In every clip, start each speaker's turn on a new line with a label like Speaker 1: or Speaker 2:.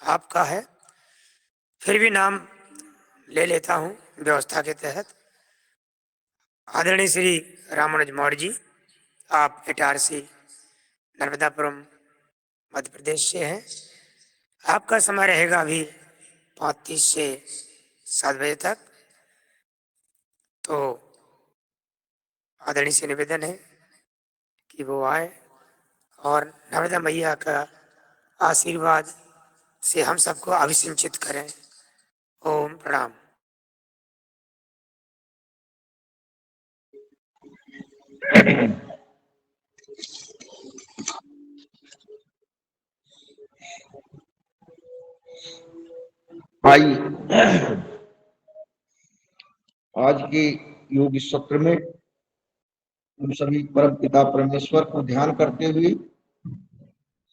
Speaker 1: आपका है, फिर भी नाम ले लेता हूं व्यवस्था के तहत। आदरणीय श्री रामानुज मौर्य जी, आप इटारसी नर्मदापुरम मध्य प्रदेश से हैं। आपका समय रहेगा अभी 5:30 से 7 बजे तक। तो आदरणीय से निवेदन है कि वो आए और नर्मदा मैया का आशीर्वाद से हम सबको अभिसिंचित करें। ओम प्रणाम।
Speaker 2: आइए आज के योग सत्र में हम सभी परम पिता परमेश्वर को ध्यान करते हुए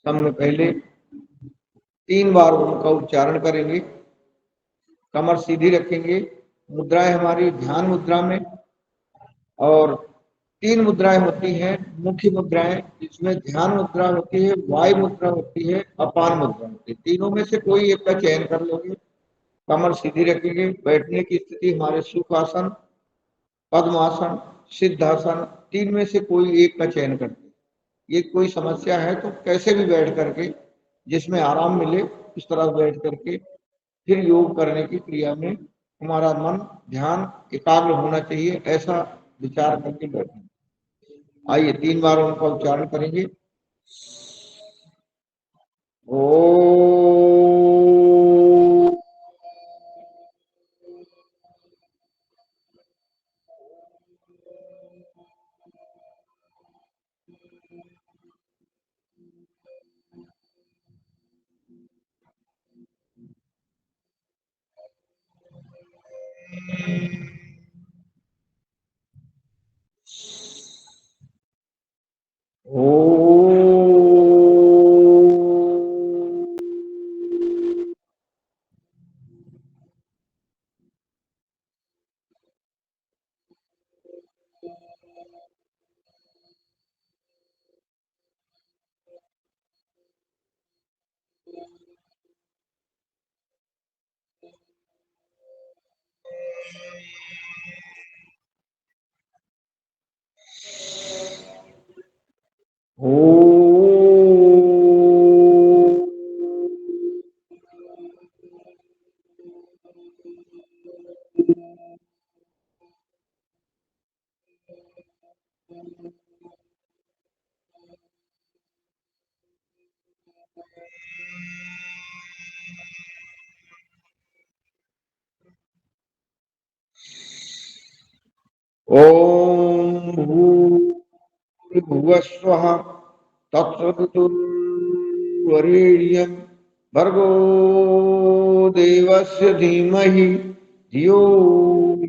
Speaker 2: सबसे पहले 3 बार उनका उच्चारण करेंगे। कमर सीधी रखेंगे। मुद्राएं हमारी ध्यान मुद्रा में, और 3 मुद्राएं होती हैं मुख्य मुद्राएं, जिसमें ध्यान मुद्रा होती है, वायु मुद्रा होती है, अपान मुद्रा होती है। तीनों में से कोई एक का चयन कर लोगे। कमर सीधी रखेंगे। बैठने की स्थिति हमारे सुखासन, पद्मासन, सिद्धासन, 3 में से कोई एक का चयन करते हैं। ये कोई समस्या है तो कैसे भी बैठ करके जिसमें आराम मिले उस तरह बैठ करके फिर योग करने की क्रिया में हमारा मन ध्यान एकाग्र होना चाहिए, ऐसा विचार करके बैठें। आइए 3 बार उनका उच्चारण करेंगे। ओ ओम भूर्भुवस्वः तत्सवितुर्वरेण्यं भर्गो देवस्य धीमहि धियो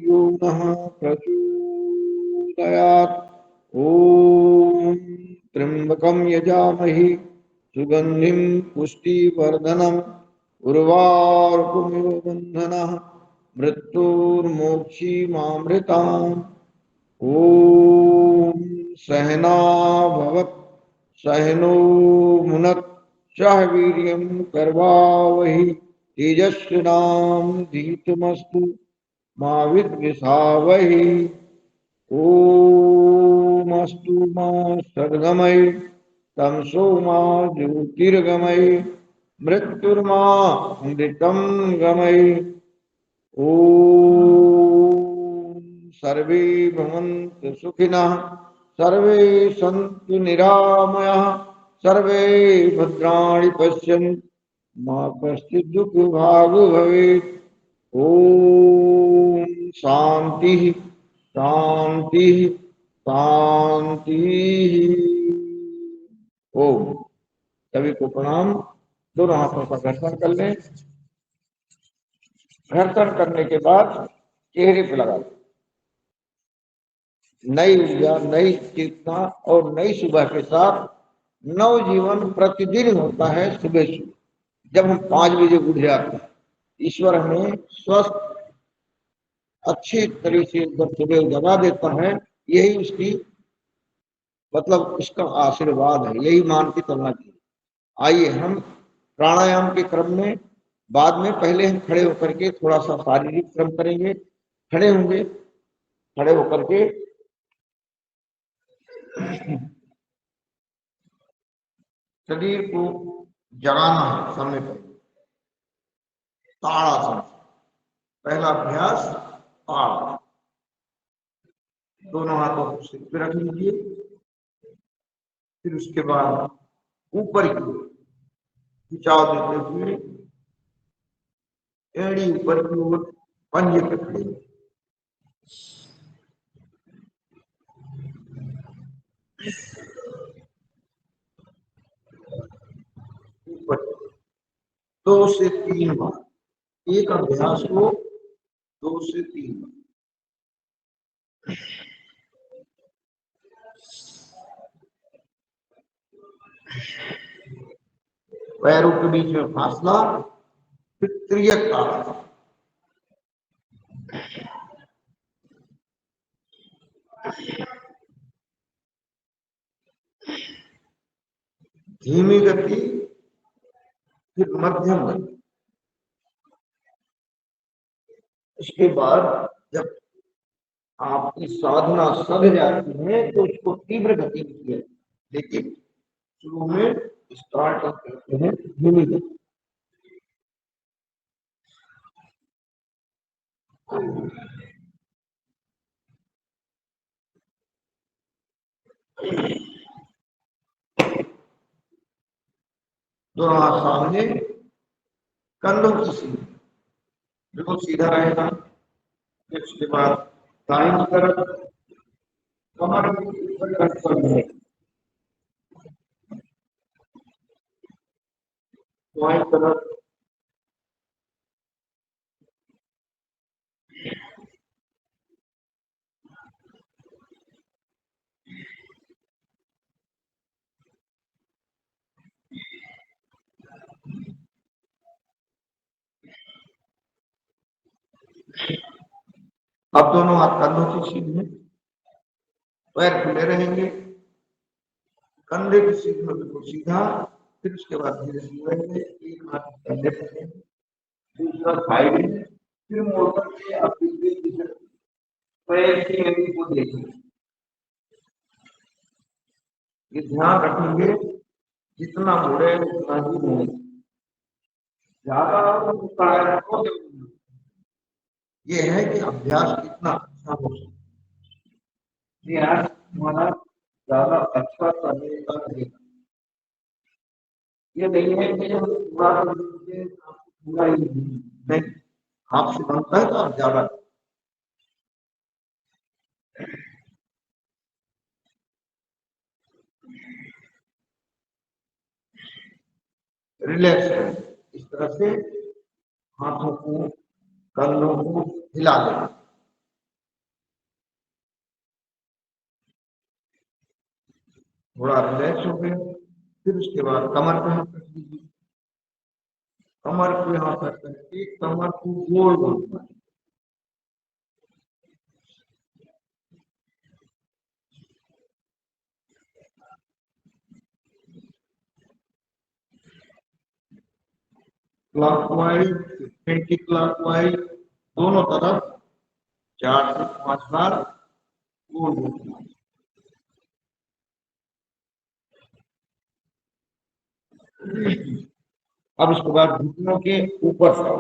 Speaker 2: यो नः प्रचोदयात्। ओम त्र्यंबकं यजामहि सुगंधिं पुष्टिवर्धनम् उर्वारुकमिव बन्धनः मृत्युर्मोक्षीमामृताम्। ओम सहना भवत् सहनो भुनक् सह वीर्यं करवावहि तेजस्विनावधीतमस्तु मा विद्विषावहि। ओम अस्तु मा सद्गमय तमसो मा ज्योतिर्गमय मृत्युर्मा अमृतं गमय। ओम सर्वे भवन्तु सुखिनः सर्वे सन्तु निरामयाः सर्वे भद्राणि पश्यन्तु मा कश्चित् दुःखभाग् भवेत्। ओम शांति शांति शांति। ओम सभी को प्रणाम। दोनों हाथों का घर्षण कर लें। घर्षण करने के बाद चेहरे पे लगा लें। नई ऊर्जा, नई चेतना और नई सुबह के साथ नवजीवन प्रतिदिन होता है। सुबह सुबह जब हम 5 बजे उठ जाते हैं, ईश्वर हमें स्वस्थ अच्छी तरीके से जब सुबह जगा देता है, यही उसकी मतलब उसका आशीर्वाद है, यही मान के चलना चाहिए। आइए हम प्राणायाम के क्रम में बाद में पहले हम खड़े होकर के थोड़ा सा शारीरिक श्रम करेंगे। खड़े होंगे, खड़े होकर के शरीर को जगाना है समय पर। ताड़ासन, पहला अभ्यास ताड़। दोनों हाथों को सिर पे रख लीजिए। फिर उसके बाद ऊपर की ओर खिंचाव देते हुए एड़ी ऊपर की ओर पंजे पकड़े ऊपर 2 से 3 बार। एक अभ्यास को 2 से 3 बार। पैरों के बीच में फासला, फिर त्रियक ताड़ासन। धीमी गति, फिर मध्यम गति। इसके बाद जब आपकी साधना सध जाती है तो उसको तीव्र गति में किया, लेकिन शुरू में स्टार्ट करते हैं धीमी गति। दोनों हाथ सामने, कंधों की सीधी, बिल्कुल सीधा रहेगा। फिर उसके बाद दाहिनी तरफ कमर के ऊपर कंट्रोल है, बाईं तरफ अब दोनों हाथ कंधों की सीध में, पैर खुले रहेंगे, कंधे की सीध में बिल्कुल सीधा। फिर उसके बाद धीरे धीरे एक हाथ कंधे पर है, दूसरा साइड में, फिर मोड़ करके आप पैर की एड़ी को देखिए। ये ध्यान रखेंगे जितना मुड़े उतना ही मुड़े, ज्यादा तो ये है कि अभ्यास कितना अच्छा हो सकता है। आज हमारा ज्यादा अच्छा करने का रहेगा। ये नहीं है कि हम पूरा पूरा ही नहीं, आपसे बनता है तो आप ज्यादा रिलैक्स करें। इस तरह से हाथों को कंधों को हिला देना। थोड़ा रिलैक्स हो गया, फिर उसके बाद कमर पे हाथ रख दीजिए। कमर पे हाथ रख करके कमर को गोल गोल घुमाएं। क्लॉकवाइज, एंटी क्लॉकवाइज, दोनों तरफ 4 से 5 बार गोल गोल घुमाएं। अब इसके बाद घुटनों के ऊपर से,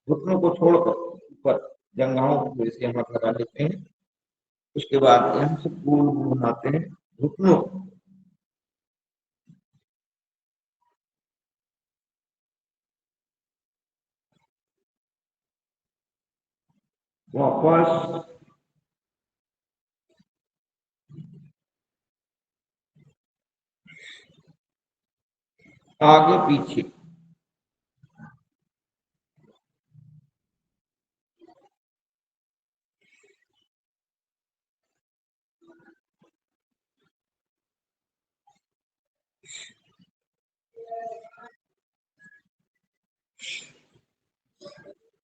Speaker 2: घुटनों को छोड़कर ऊपर जंघाओं को इसे हाथ लगा लेते हैं। उसके बाद यहाँ से गोल गोल घुमाते हैं घुटनों को। वापस आगे पीछे,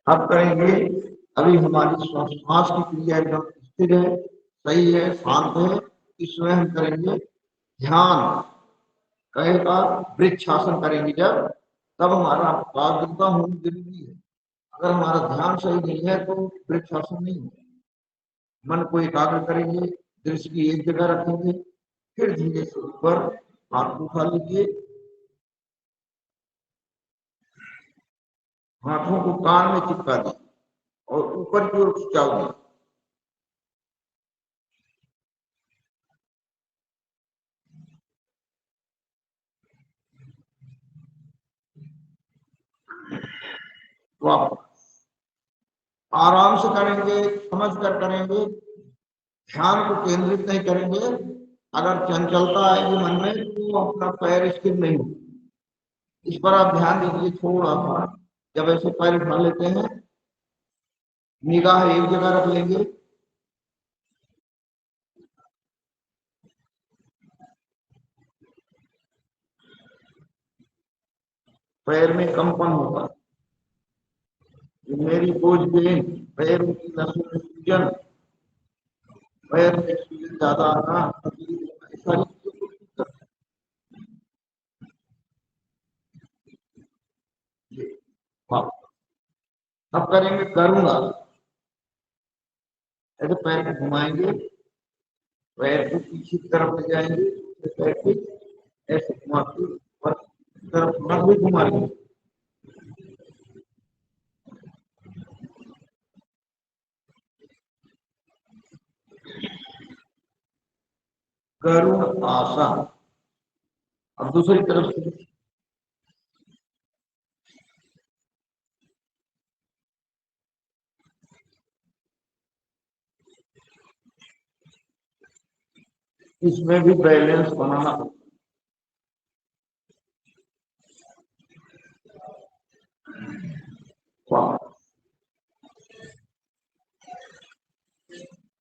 Speaker 2: अब करेंगे। अभी हमारी श्वास की क्रिया एकदम स्थिर है, सही है, शांत है। इसमें हम करेंगे ध्यान, कहेगा वृक्षासन करेंगे जब तब हमारा एकाग्रता होनी जरूरी है। अगर हमारा ध्यान सही नहीं है तो वृक्षासन नहीं होगा। मन को एकाग्र करेंगे, दृष्टि की एक जगह रखेंगे, फिर धीरे से ऊपर हाथ को उठा लीजिए, हाथों को कान में चिपका दिए और ऊपर की ओर खिंचाओगे। तो आप आराम से करेंगे, समझ कर करेंगे, ध्यान को केंद्रित नहीं करेंगे। अगर चंचलता आएगी मन में तो अपना पैर स्थिर नहीं होगा। इस पर आप ध्यान दीजिए थोड़ा सा। जब ऐसे पैर उठा लेते हैं, निगाह एक जगह रख लेंगे, पैर में कंपन होगा, मेरी बोझ गेंद, पैर की नसों में सूजन, पैर में सूजन ज्यादा आना, तकलीफ होना, ये सारी चीजों को ठीक करते हैं। हाँ, अब करेंगे करूंगा। ऐसे पैर को घुमाएंगे, पैर को पीछे की तरफ ले जाएंगे, पैर को ऐसे घुमा के ऊपर की तरफ नस भी घुमा लेंगे। गरुड़ आसन। अब दूसरी तरफ से इसमें भी बैलेंस बनाना होगा।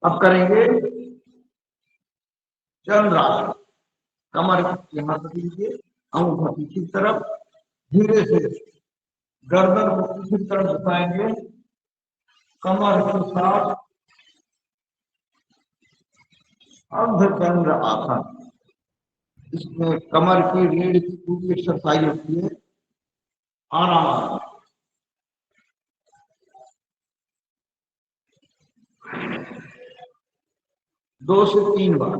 Speaker 2: अब करेंगे चंद्रासन। कमर यहाँ तक लीजिए, अंगूठा पीछे की तरफ, धीरे से गर्दन को पीछे की तरफ झुकाएंगे, कमर के साथ अर्धचंद्र आसन। इसमें कमर की रीढ़ की पूरी एक्सरसाइज होती है। आराम आराम 2 से 3 बार।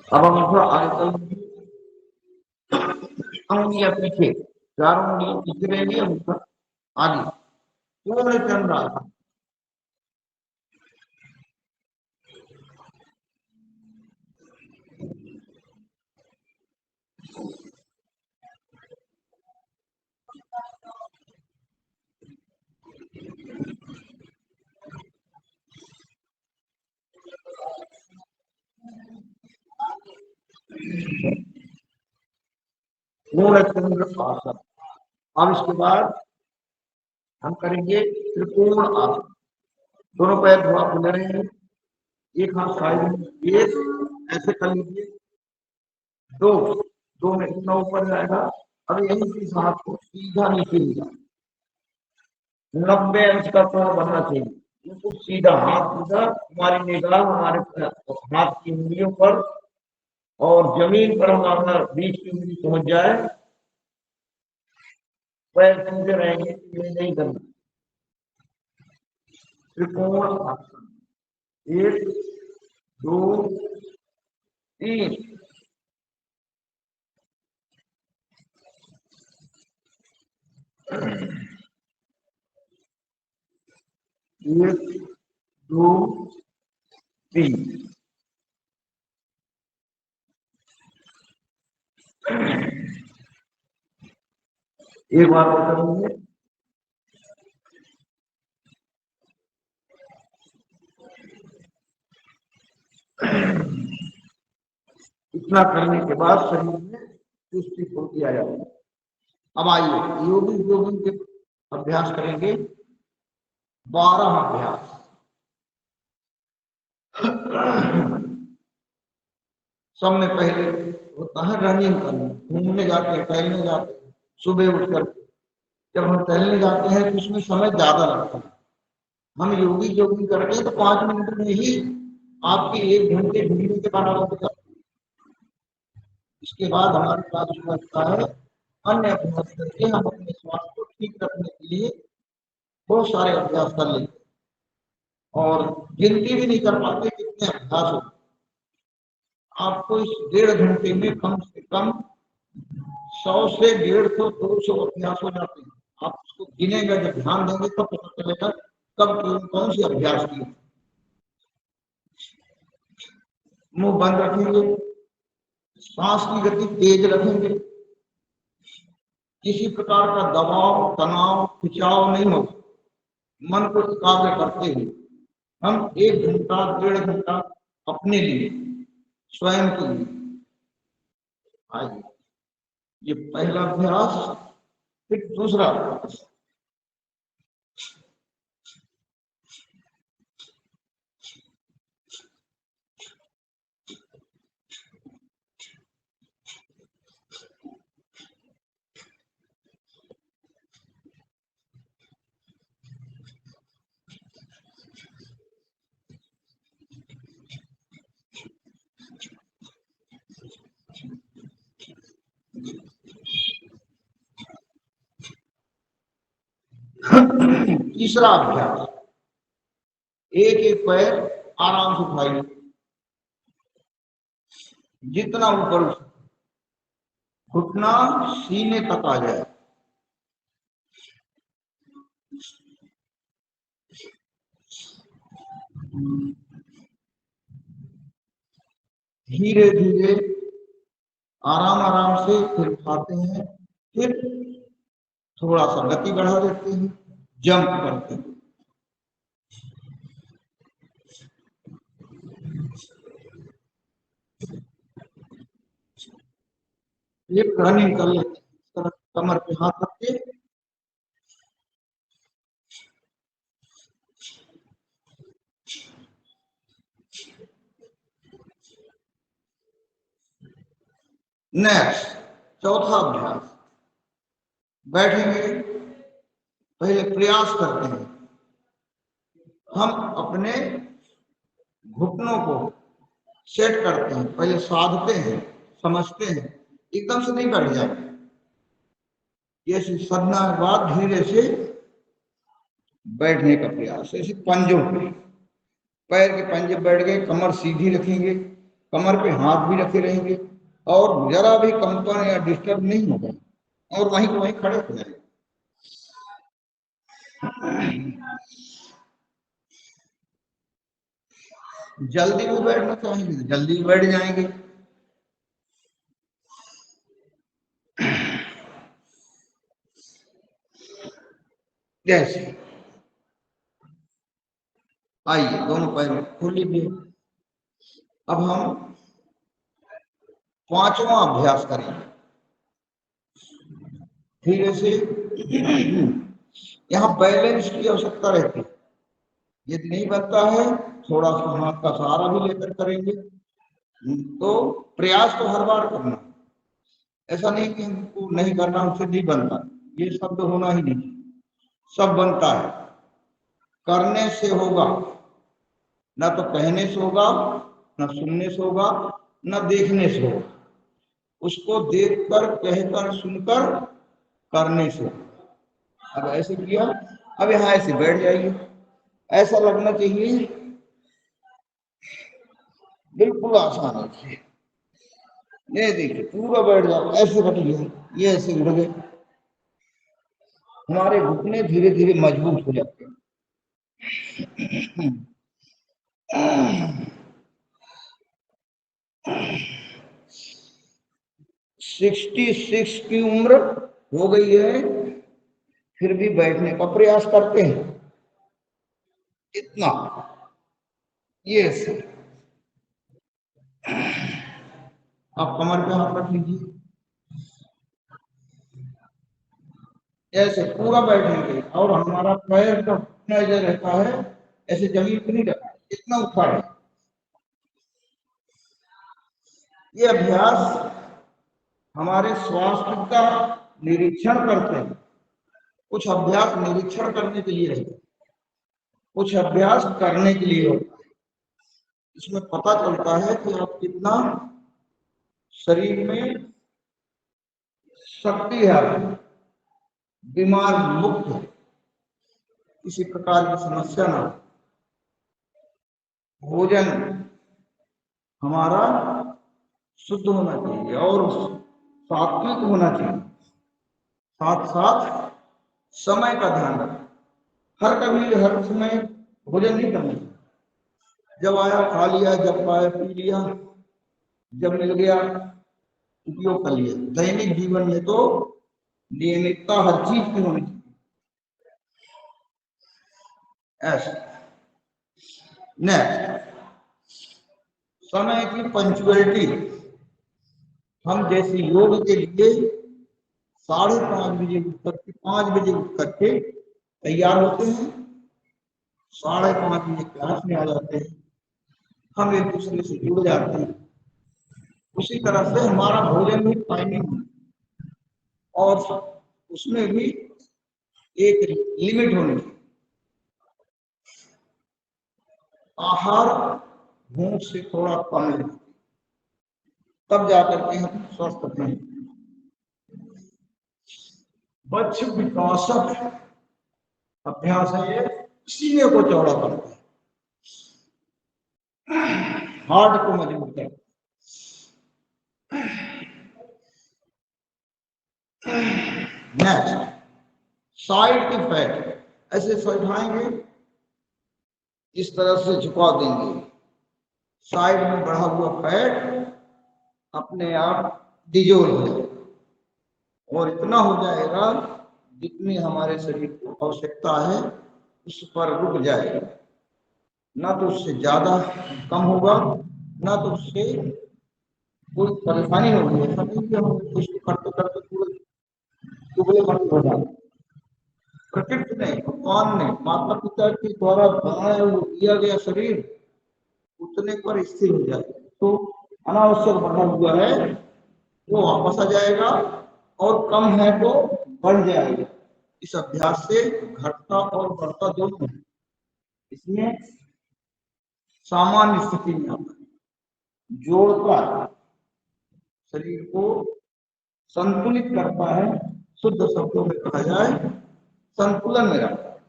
Speaker 2: अब हम थोड़ा आगे चल, उंगलियां पीछे, चारों उंगलियां पीछे रहेंगी, हम आगे पूर्ण चंद्र आसन। पूर्ण चंद्र आसन। अब इसके बाद हम करेंगे त्रिकोण आसन। दोनों पैर थोड़ा खुले रहेंगे, एक हाथ साइड में, एक ऐसे कर लीजिए, दो दो में इतना ऊपर जाएगा। अब यही इस हाथ को सीधा नीचे लिया, 90 अंश का कोण बनना चाहिए, बिल्कुल सीधा हाथ, सीधा हमारी निगाह हमारे हाथ की उंगलियों पर और जमीन पर हमारा बीच की उंगली पहुंच जाए। पैर सीधे रहेंगे, ये नहीं करना। त्रिकोण आसन, 1 2 3। एक दो तीन। एक बार और करेंगे। इतना करने के बाद शरीर में चुस्ती फुर्ती आ जाएगी। अब आइए योगी योगी के अभ्यास करेंगे, 12 अभ्यास। सब में पहले होता है रनिंग करना, घूमने जाते हैं, टहलने जाते हैं, सुबह उठकर जब हम टहलने जाते हैं तो उसमें समय ज्यादा लगता है। हम योगी जोगिंग करते हैं तो 5 मिनट में ही आपकी 1 घंटे घूमने के बराबर हो जाता है। इसके बाद हमारे पास जो लगता है अन्य अभ्यास करके हम अपने स्वास्थ्य को ठीक रखने के लिए बहुत सारे अभ्यास कर लेते हैं और गिनती भी नहीं कर पाते कितने अभ्यास हो। आपको इस 1.5 घंटे में कम से कम 100 से 150 200 अभ्यास हो जाते हैं। आप उसको गिनेगा, जब ध्यान देंगे तब पता चलेगा कब कौन से अभ्यास किए। मुंह बंद रखेंगे, सांस की गति तेज रखेंगे, किसी प्रकार का दबाव तनाव खिंचाव नहीं हो, मन को एकाग्र करते हुए हम 1 घंटा 1.5 घंटा अपने लिए स्वयं के लिए आइए। ये पहला अभ्यास। फिर दूसरा अभ्यास। तीसरा अभ्यास, एक एक पैर आराम से उठाइए, जितना ऊपर उठ, घुटना सीने तक आ जाए। धीरे धीरे आराम आराम से फिर उठाते हैं, फिर थोड़ा सा गति बढ़ा देते हैं, जंप करते हैं। ये रनिंग कर लेते हैं, इस तरह कमर पे हाथ रख के नेक्स्ट चौथा अभ्यास, बैठेंगे, पहले प्रयास करते हैं हम अपने घुटनों को सेट करते हैं, पहले साधते हैं, समझते हैं, एकदम से नहीं बैठ जाते। ये साधना के बाद धीरे से बैठने का प्रयास, ऐसे पंजों पे, पैर के पंजे बैठ गए, कमर सीधी रखेंगे, कमर पे हाथ भी रखे रहेंगे और जरा भी कंपन या डिस्टर्ब नहीं होगा और वहीं को वहीं खड़े हो जाएंगे। जल्दी भी बैठना चाहेंगे तो जल्दी भी बैठ जाएंगे। जैसे आइए दोनों पैर खोल लीजिए। अब हम पांचवा अभ्यास करेंगे धीरे से। यहाँ बैलेंस की आवश्यकता रहती है, यदि नहीं बनता है थोड़ा सा हाथ का सहारा भी लेकर करेंगे। तो प्रयास तो हर बार करना, ऐसा नहीं कि हमको नहीं करना, हमसे नहीं बनता, ये शब्द होना ही नहीं, सब बनता है। करने से होगा, ना तो कहने से होगा, ना सुनने से होगा, ना देखने से होगा। उसको देखकर कहकर सुनकर करने से। अब ऐसे किया, अब यहाँ ऐसे बैठ जाइए, ऐसा लगना चाहिए बिल्कुल आसान है। ये देखिए पूरा बैठ जाओ, ऐसे बैठ गए, ये ऐसे उड़ गए, हमारे घुटने धीरे धीरे मजबूत हो जाते हैं। 66 की उम्र हो गई है, फिर भी बैठने का प्रयास करते हैं। इतना ये से आप कमर पे हाथ रख लीजिए, ऐसे पूरा बैठेंगे और हमारा पैर का घुटना जो रहता है ऐसे जमीन पे नहीं रखा, इतना उठाए। ये अभ्यास हमारे स्वास्थ्य का निरीक्षण करते हैं, कुछ अभ्यास निरीक्षण करने के लिए रहता है, कुछ अभ्यास करने के लिए होता है। इसमें पता चलता है कि आप कितना शरीर में शक्ति है, आपकी बीमार मुक्त है, किसी प्रकार की समस्या ना हो। भोजन हमारा शुद्ध होना चाहिए और सात्विक होना चाहिए, साथ साथ समय का ध्यान रखें। हर कभी हर समय भोजन नहीं करना चाहिए, जब आया खा लिया, जब आया पी लिया, जब मिल गया उपयोग कर लिया। दैनिक जीवन में तो नियमितता हर चीज की होनी चाहिए। ऐसा नेक्स्ट, समय की पंचुअलिटी। हम जैसे योग के लिए 5:30 बजे उठ करके 5 बजे उठ करके तैयार होते हैं, 5:30 बजे क्लास में आ जाते हैं, हम एक दूसरे से जुड़ जाते हैं। उसी तरह से हमारा भोजन भी टाइमिंग और उसमें भी एक लिमिट होनी चाहिए। आहार भूख से थोड़ा कम लें, तब जाकर के हम स्वस्थ रहें। बच्च विकासक अभ्यास है ये, सीने को चौड़ा करता है, हार्ट को मजबूत करता है। Next, side effect. ऐसे समझाएंगे, इस तरह से झुका देंगे, साइड में बढ़ा हुआ फैट अपने आप डिजोल्व हो जाएगा और इतना हो जाएगा जितनी हमारे शरीर को आवश्यकता है उस पर रुक जाएगा, ना तो उससे ज्यादा कम होगा, ना तो उससे कोई परेशानी होगी। ऐसा नहीं कि हम उसको करते करते पूरे दुबले पतले हो जाए। प्रकृति ने, भगवान ने, माता पिता के द्वारा बनाया वो दिया गया शरीर उतने पर स्थिर हो जाए, तो अनावश्यक बढ़ा हुआ है वो वापस आ जाएगा और कम है तो बढ़ जाएगा। इस अभ्यास से घटता और बढ़ता दोनों है, इसमें सामान्य स्थिति में आता है, जोड़ता है, शरीर को संतुलित करता है। शुद्ध शब्दों में कहा जाए संतुलन में रखता है।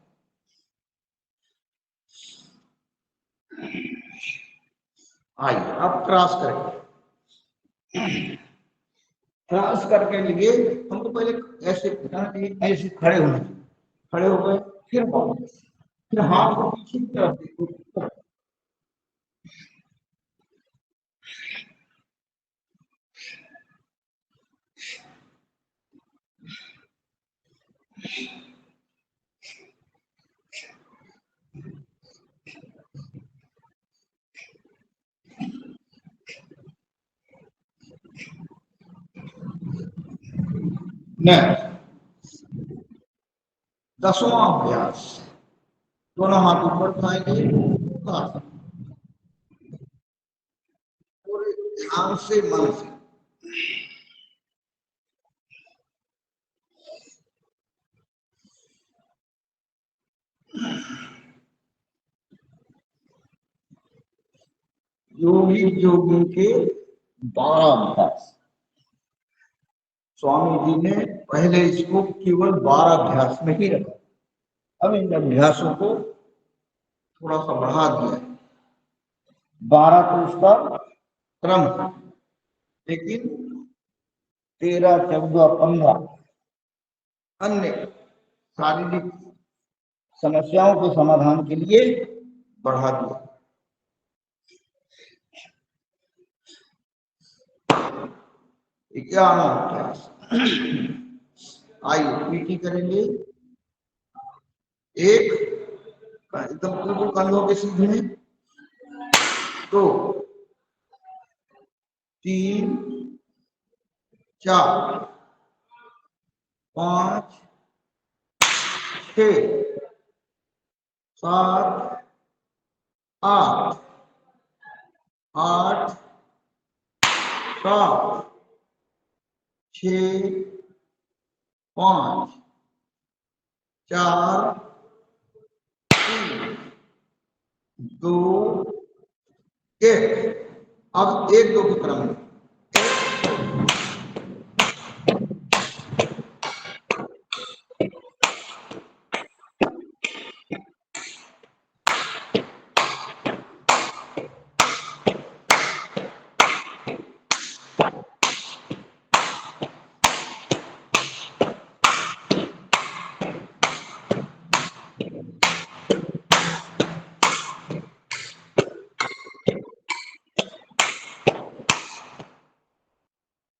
Speaker 2: आइए अब क्रॉस करेंगे। क्रॉस करके लिए हमको पहले ऐसे ऐसे खड़े होना चाहिए, खड़े हो गए, फिर वापस, फिर हाथ को पीछे की तरफ देखो। नेक्स्ट, 10वां अभ्यास, दोनों हाथ ऊपर उठाएंगे, पूरे ध्यान से, मन से। योगी योगी के 12 अभ्यास। स्वामी जी ने पहले इसको केवल 12 अभ्यास में ही रखा, अब इन अभ्यासों को थोड़ा सा बढ़ा दिया। 12 तो उसका क्रम है, लेकिन 13, 14, 15 अन्य शारीरिक समस्याओं के समाधान के लिए बढ़ा दिया। क्या अभ्यास, आइए पीटी करेंगे। एक, एकदम बिल्कुल कंधों के सीधे, 2, 3, 4, 5, 6, 7, 8, 8, 7, 6, 5 4 3 2 1। अब 1 2 के क्रम में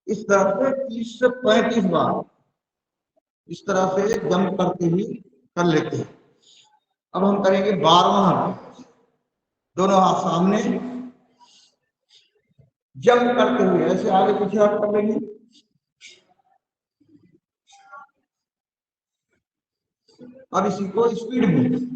Speaker 2: इस तरह से 30 से 35 बार इस तरह से जंप करते ही कर लेते हैं। अब हम करेंगे 12वां, दोनों हाथ सामने जंप करते हुए ऐसे आगे पीछे आप कर लेंगे। अब इसी को स्पीड में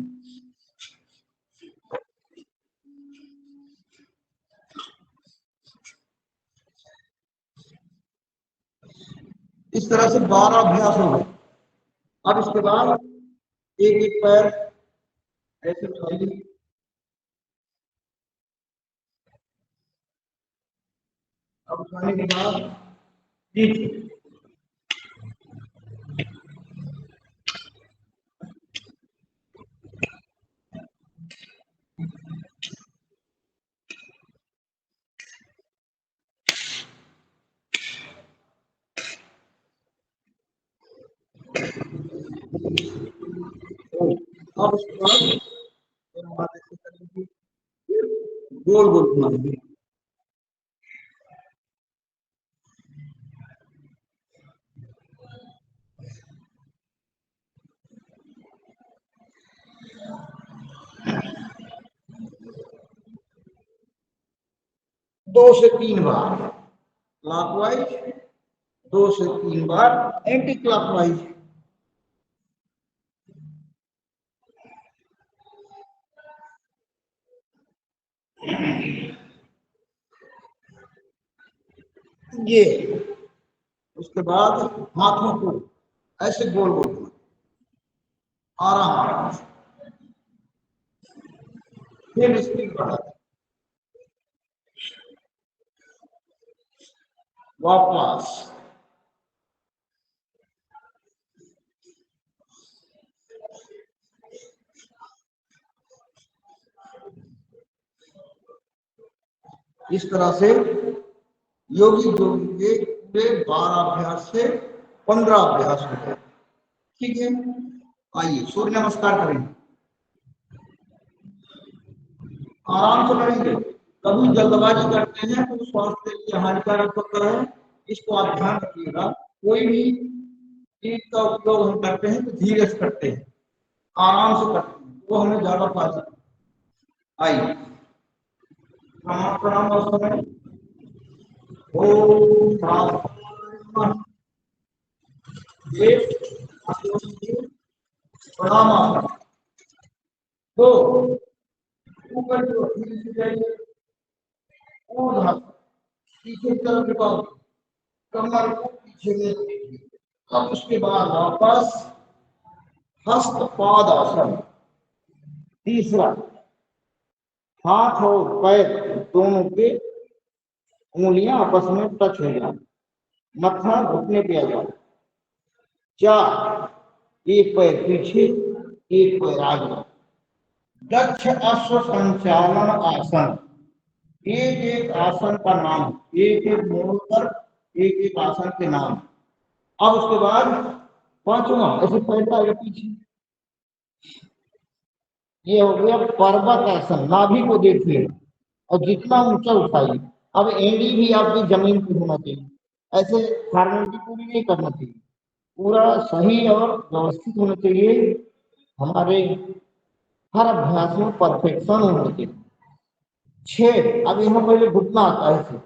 Speaker 2: इस तरह से 12 अभ्यास हो गए। अब इसके बाद एक एक पैर ऐसे उठाइए, अब उठाने के बाद नीचे, अब उसके बाद गोल गोल घुमाएंगे। दो से तीन बार क्लॉकवाइज, 2 से 3 बार एंटी क्लॉकवाइज। ये उसके बाद हाथों को ऐसे गोल गोल आराम, फिर स्पीड बढ़ा, वापस इस तरह से योगी योगी के पूरे 12 अभ्यास से 15 अभ्यास हो गए। ठीक है, आइए सूर्य नमस्कार करेंगे। आराम से करेंगे, कभी जल्दबाजी करते हैं तो स्वास्थ्य के लिए हानिकारक होता है, इसको आप ध्यान रखिएगा। कोई भी चीज का उपयोग हम करते हैं तो धीरे से करते हैं, आराम से करते हैं, वो हमें ज्यादा फायदा। आइए प्रणाम और समय ओम प्रणाम तो ऊपर की ओर धीरे से जाइए, पीछे की तरफ झुकाओ, कमर को पीछे में देखिए। अब उसके बाद वापस हस्त पाद आसन। तीसरा, हाथ और पैर दोनों के उंगलियां आपस में टच हो जाए, मत्था घुटने पे आ जाए। 4, एक पैर पीछे एक पैर आगे। दक्ष अश्व संचालन आसन, एक एक आसन का नाम, एक एक मोड़ पर एक एक आसन के नाम। अब उसके बाद 5वां, ऐसे पैर आगे पीछे, ये हो गया पर्वत आसन। नाभि को देखिए और जितना ऊंचा उठाइए। अब एड़ी भी आपकी जमीन पर होना चाहिए, ऐसे फॉर्मेलिटी पूरी नहीं करना चाहिए, पूरा सही और व्यवस्थित होना चाहिए। हमारे हर अभ्यास में परफेक्शन होना चाहिए। 6, अब यहाँ पहले घुटना आता है ऐसे,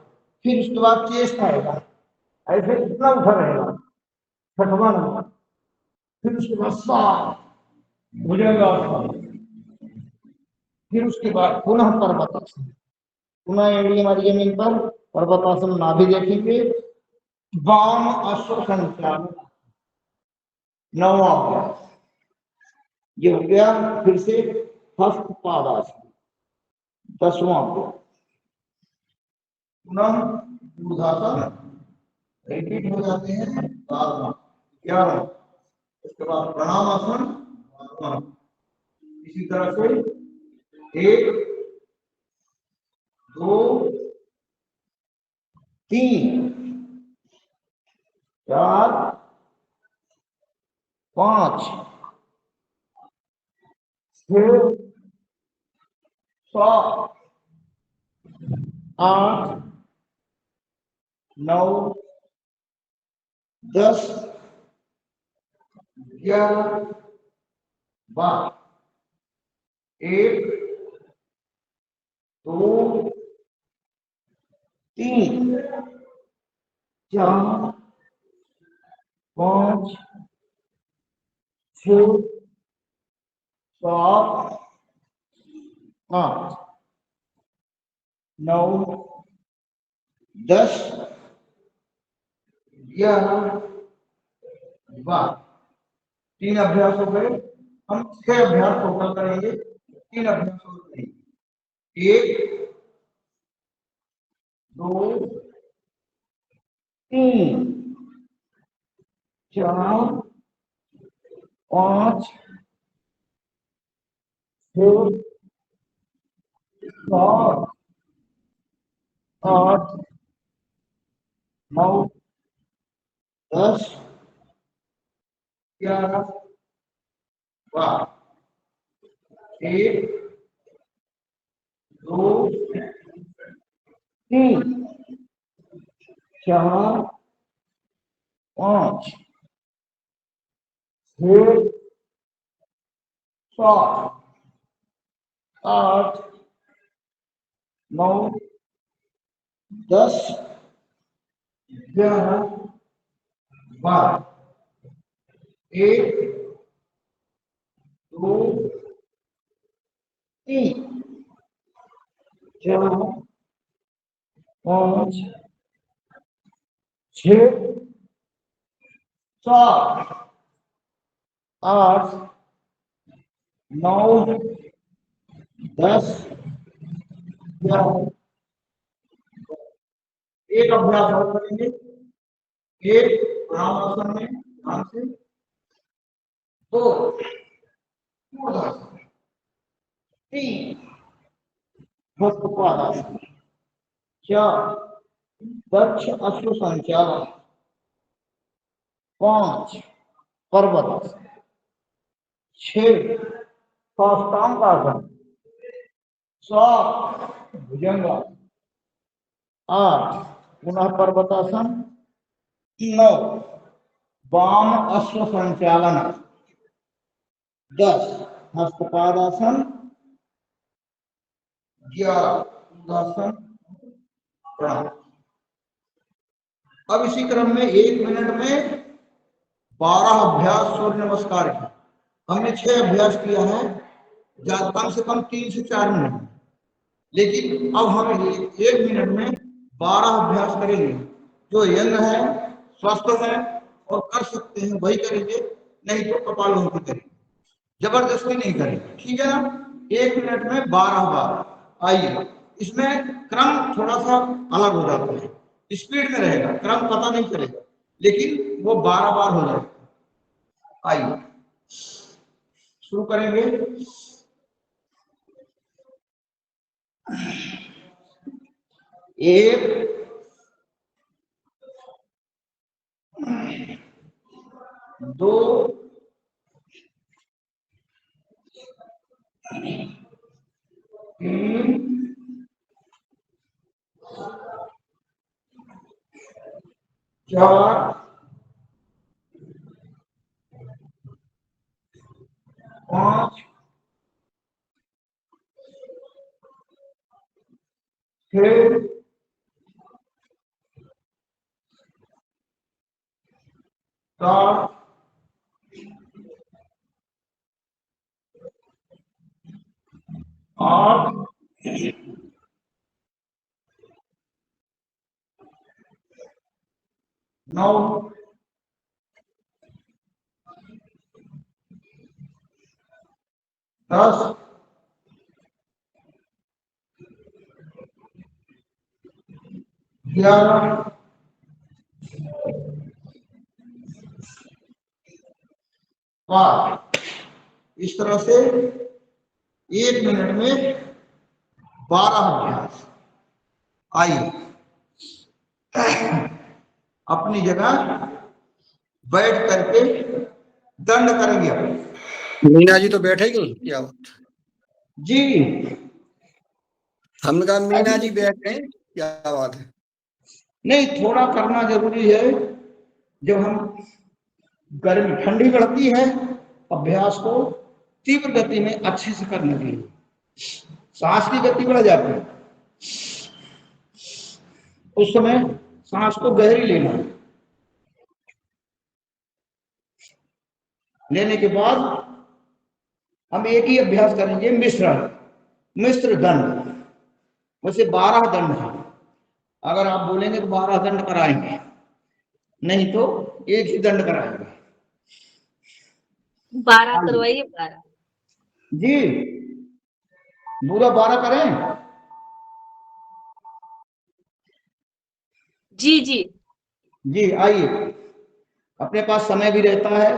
Speaker 2: फिर उसके बाद चेस्ट आएगा, ऐसे इतना उठा रहेगा। 6वां नंबर, फिर उसके बाद 7 भुजंगासन, फिर उसके बाद पुनः पर्वतासन, पुनः एड़ी हमारी जमीन पर, पर्वतासन नाभि देखेंगे। वाम अश्व संचालन, 9वां अभ्यास ये हो गया। फिर से हस्त पादासन। 10वां अभ्यास पुनः ऊर्ध्वाधर रिपीट हो जाते हैं बार बार। 11वां उसके बाद प्रणामासन। 12वां इसी तरह से 1 2 3 4 5 6 7 8 9 10 11 12 1 2 3 4 5 6 7 8 9 10 11 12 3 अभ्यास हो गए। हम 6 अभ्यास टोटल करेंगे। 3 अभ्यास और करेंगे। 1 2 3 4 5 6 7 8 9 10 11 12 1 2 3 4 5 6 7 8 9 10 11 12 1 2 3 4 5 6 7 8 9 10 11। एक अभ्यास और करेंगे। एक प्रणामासन में ध्यान से। 2 ऊर्ध्वाधर। 3 हस्तपादासन। 4 दक्ष अश्व संचालन। 5 पर्वतासन। 6 साष्टांगासन। 7 भुजंगासन। 8 पुनः पर्वतासन। 9 वाम अश्व संचालन। 10 हस्तपादासन। 11 ऊर्ध्वाधर प्रणाम। अब इसी क्रम में 1 मिनट में 12 अभ्यास सूर्य नमस्कार की। हमने 6 अभ्यास किया है, कम से कम 3 से 4 मिनट। लेकिन अब हम 1 मिनट में 12 अभ्यास करेंगे। जो यंग है, स्वस्थ है और कर सकते हैं वही करेंगे, नहीं तो कपालभाति करेंगे। जबरदस्ती नहीं करेंगे, ठीक है ना। 1 मिनट में 12 बार। आइए, इसमें क्रम थोड़ा सा अलग हो जाता है। स्पीड में रहेगा, क्रम पता नहीं चलेगा, लेकिन वो 12 बार हो जाएगा। आइए शुरू करेंगे। 1 2 3 4 5 6 7 8 9 10, 11, 12। इस तरह से 1 मिनट में 12 अभ्यास। आइए अपनी जगह बैठ करके दंड करेंगे।
Speaker 3: मीना जी तो बैठेगी क्या बात?
Speaker 2: जी
Speaker 3: हमने कहा मीना जी बैठ गए, क्या बात है?
Speaker 2: नहीं, थोड़ा करना जरूरी है। जब हम गर्मी ठंडी पड़ती है, अभ्यास को तीव्र गति में अच्छे से करने के लिए सांस की गति बढ़ जाती है। उस समय सांस को गहरी लेना है। लेने के बाद हम एक ही अभ्यास करेंगे, मिश्र दंड। वैसे 12 दंड है। अगर आप बोलेंगे तो 12 दंड कराएंगे, नहीं तो एक ही दंड कराएंगे।
Speaker 4: 12 करवाइए, 12।
Speaker 2: जी पूरा 12 करें।
Speaker 4: जी जी
Speaker 2: जी आइए, अपने पास समय भी रहता है,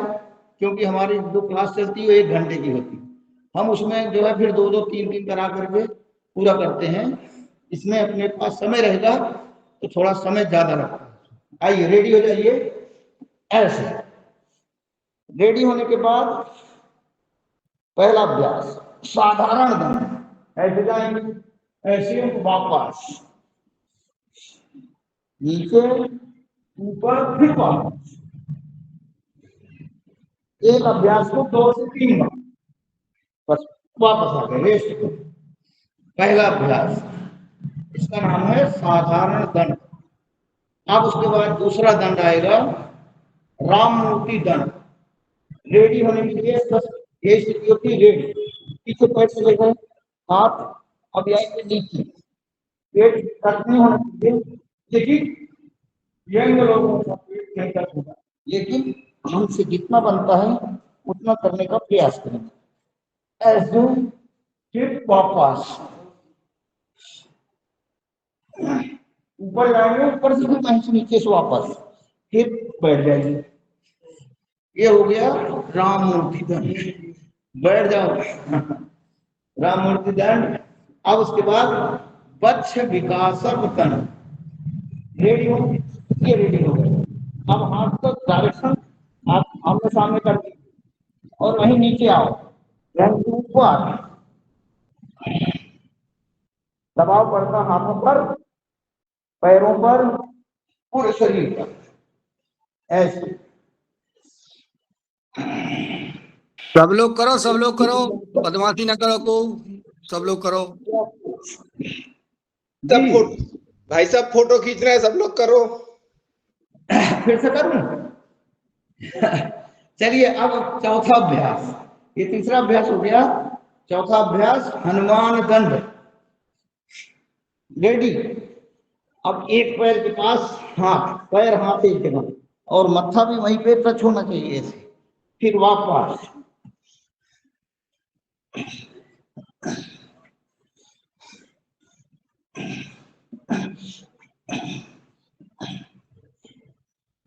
Speaker 2: क्योंकि हमारी जो क्लास चलती है 1 घंटे की होती है। हम उसमें जो है फिर 2-2, 3-3 करा करके पूरा करते हैं। इसमें अपने पास समय रहेगा तो थोड़ा समय ज्यादा लगता है। आइए रेडी हो जाइए। ऐसे रेडी होने के बाद पहला अभ्यास साधारण दंड। ऐसे जाएंगे, ऐसे वापस नीचे, ऊपर, फिर वापस। एक अभ्यास को 2 से 3 बार, बस वापस आ गए, रेस्ट करो। पहला अभ्यास, इसका नाम है साधारण दंड। अब उसके बाद दूसरा दंड आएगा राम मूर्ति दंड। रेडी होने के लिए बस ये स्थिति होती है, रेडी। पीछे पैर चले गए, हाथ अब आएंगे नीचे, पेट टच नहीं होना चाहिए। लेकिन यंग लोगों का पेट नहीं टच होगा, लेकिन हमसे जितना बनता है उतना करने का प्रयास करें। ऐसे फिर वापस ऊपर जाएंगे, ऊपर से फिर नीचे से वापस, फिर बैठ जाएंगे। ये हो गया राम मूर्ति दंड। बैठ जाओ राम मूर्ति दंड। अब उसके बाद वक्ष विकासक दंड। रेडी हो, ये रेडी हो गए। अब हाथ का डायरेक्शन आप आमने सामने कर दीजिए और वहीं नीचे आओ, वहीं ऊपर दबाव पड़ता हाथों पर, पैरों पर, पूरे शरीर पर। ऐसे
Speaker 3: सब लोग करो, बदमाशी ना करो को, सब लोग करो।
Speaker 5: सब फोटो, भाई साहब फोटो खींच रहे हैं, सब लोग करो।
Speaker 2: फिर से करूं? चलिए अब चौथा अभ्यास, ये तीसरा अभ्यास हो गया। चौथा अभ्यास हनुमान दंड। रेडी। अब एक पैर के पास हाथ, पैर हाथ एक जगह और मत्था भी वहीं पे टच होना चाहिए ऐसे। फिर वापस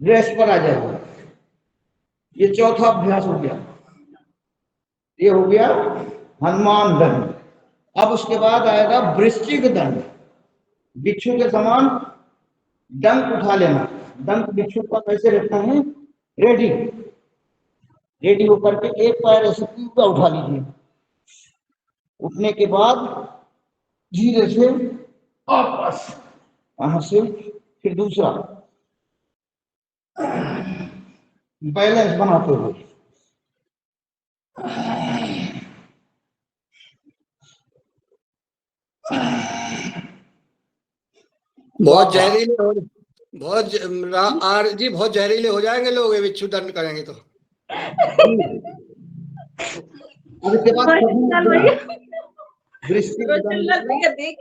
Speaker 2: रेस्ट पर आ जाएगा। ये चौथा अभ्यास हो गया। ये हो गया हनुमान दंड। अब उसके बाद आएगा वृश्चिक दंड। बिच्छू के समान डंक उठा लेना। डंक बिच्छू का कैसे रहता है? रेडी। रेडी होकर के एक पैर ऐसे ऊपर उठा लीजिए। उठने के बाद धीरे से वापस, वहां से फिर दूसरा बैलेंस बनाते हुए।
Speaker 3: बहुत जहरीले हो, जी बहुत जहरीले हो जाएंगे लोग ये बिच्छू दंड करेंगे तो।
Speaker 2: अब इसके बाद
Speaker 4: चल भैया,
Speaker 2: वृश्चिक
Speaker 4: चल
Speaker 2: दंड।
Speaker 4: भैया देख।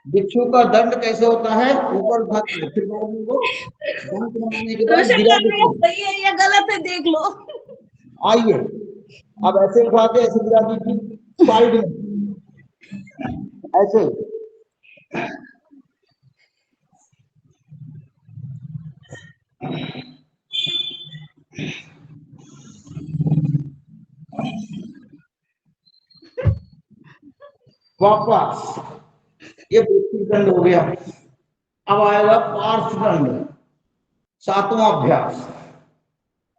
Speaker 2: बिच्छू का दंड कैसे होता है? ऊपर उठा के फिर दंड बनाने के बाद
Speaker 4: रोशन
Speaker 2: गिरा
Speaker 4: कर रहे हैं,
Speaker 2: देते हैं।
Speaker 4: सही है या गलत है देख लो।
Speaker 2: आइए अब ऐसे उठा के ऐसे गिरा दीजिए साइड में, ऐसे। वापस ये वृत्ति दंड हो गया। अब आएगा पार्श्व दंड, सातवां अभ्यास।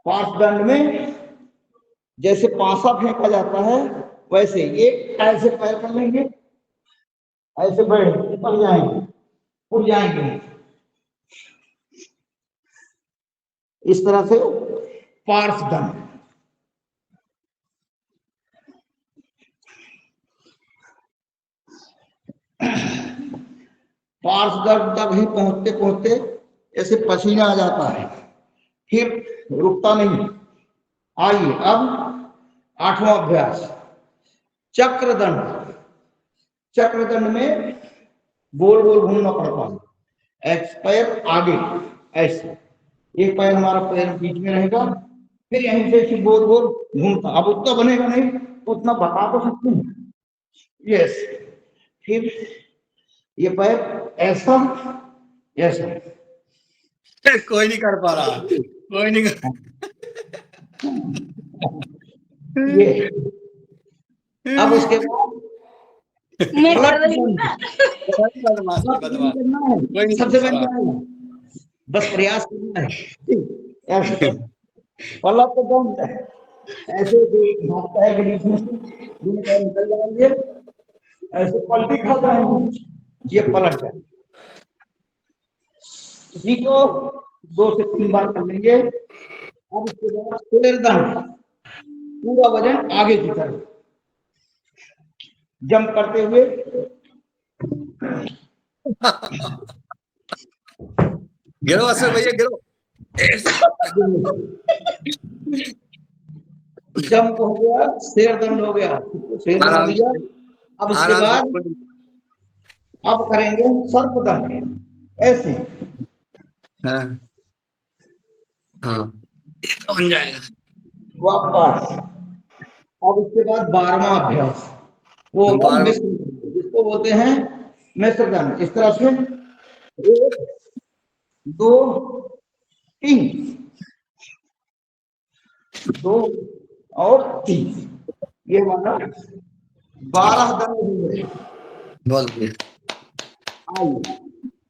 Speaker 2: पार्श्व दंड में जैसे पासा फेंका जाता है वैसे एक ऐसे पैर कर लेंगे, ऐसे बैठ ऊपर जाएंगे, उड़ जाएंगे, इस तरह से पार्श्व दंड। पार्श्व दंड तक ही पहुंचते पहुंचते ऐसे पसीना आ जाता है, फिर रुकता नहीं। आइए अब आठवां अभ्यास, चक्र दंड। चक्र दंड में गोल गोल घूमना पड़ता है, एक पैर आगे ऐसे, एक पैर हमारा पैर बीच में रहेगा, फिर यहीं से ऐसे गोल गोल घूमता। अब उतना बनेगा नहीं, उतना बता तो सकते हैं। यस, फिर ये पैर ऐसा ऐसा,
Speaker 3: कोई नहीं कर पा रहा, कोई नहीं कर।
Speaker 2: ये। अब उसके बाद
Speaker 4: मैं कर रही हूँ ना।
Speaker 3: बदमाश बदमाश,
Speaker 2: करना है,
Speaker 3: कोई नहीं
Speaker 2: सबसे
Speaker 3: कर
Speaker 2: पहले
Speaker 3: रहा।
Speaker 2: आएगा, बस प्रयास करना है। ऐसे पलक तो दम है, ऐसे भागता है कि बीच में दोनों पैर निकल जाएंगे, ऐसे पलटी खा जाएंगे, ये पलट है। इसी को 2 से 3 बार कर लेंगे। अब इसके बाद पैर दंड, पूरा वजन आगे की तरफ जंप करते हुए,
Speaker 3: गिरो अशोक भैया गिरो।
Speaker 2: जंप हो गया, शेर दंड हो गया, शेर बना
Speaker 3: आराम
Speaker 2: दिया।
Speaker 3: से,
Speaker 2: अब इसके
Speaker 3: आराम
Speaker 2: बाद
Speaker 3: से।
Speaker 2: अब करेंगे सर्प दंड, ऐसे।
Speaker 3: हाँ हाँ, ये तो बन जाएगा।
Speaker 2: वापस। अब इसके बाद 12वां अभ्यास, वो होगा
Speaker 3: 12वां।
Speaker 2: मिश्र दंड, जिसको बोलते हैं मिश्र दंड। इस तरह से 1 2 3, 2 और 3, ये हमारा 12 दंड हुए।
Speaker 3: बहुत बढ़िया,
Speaker 2: आइए,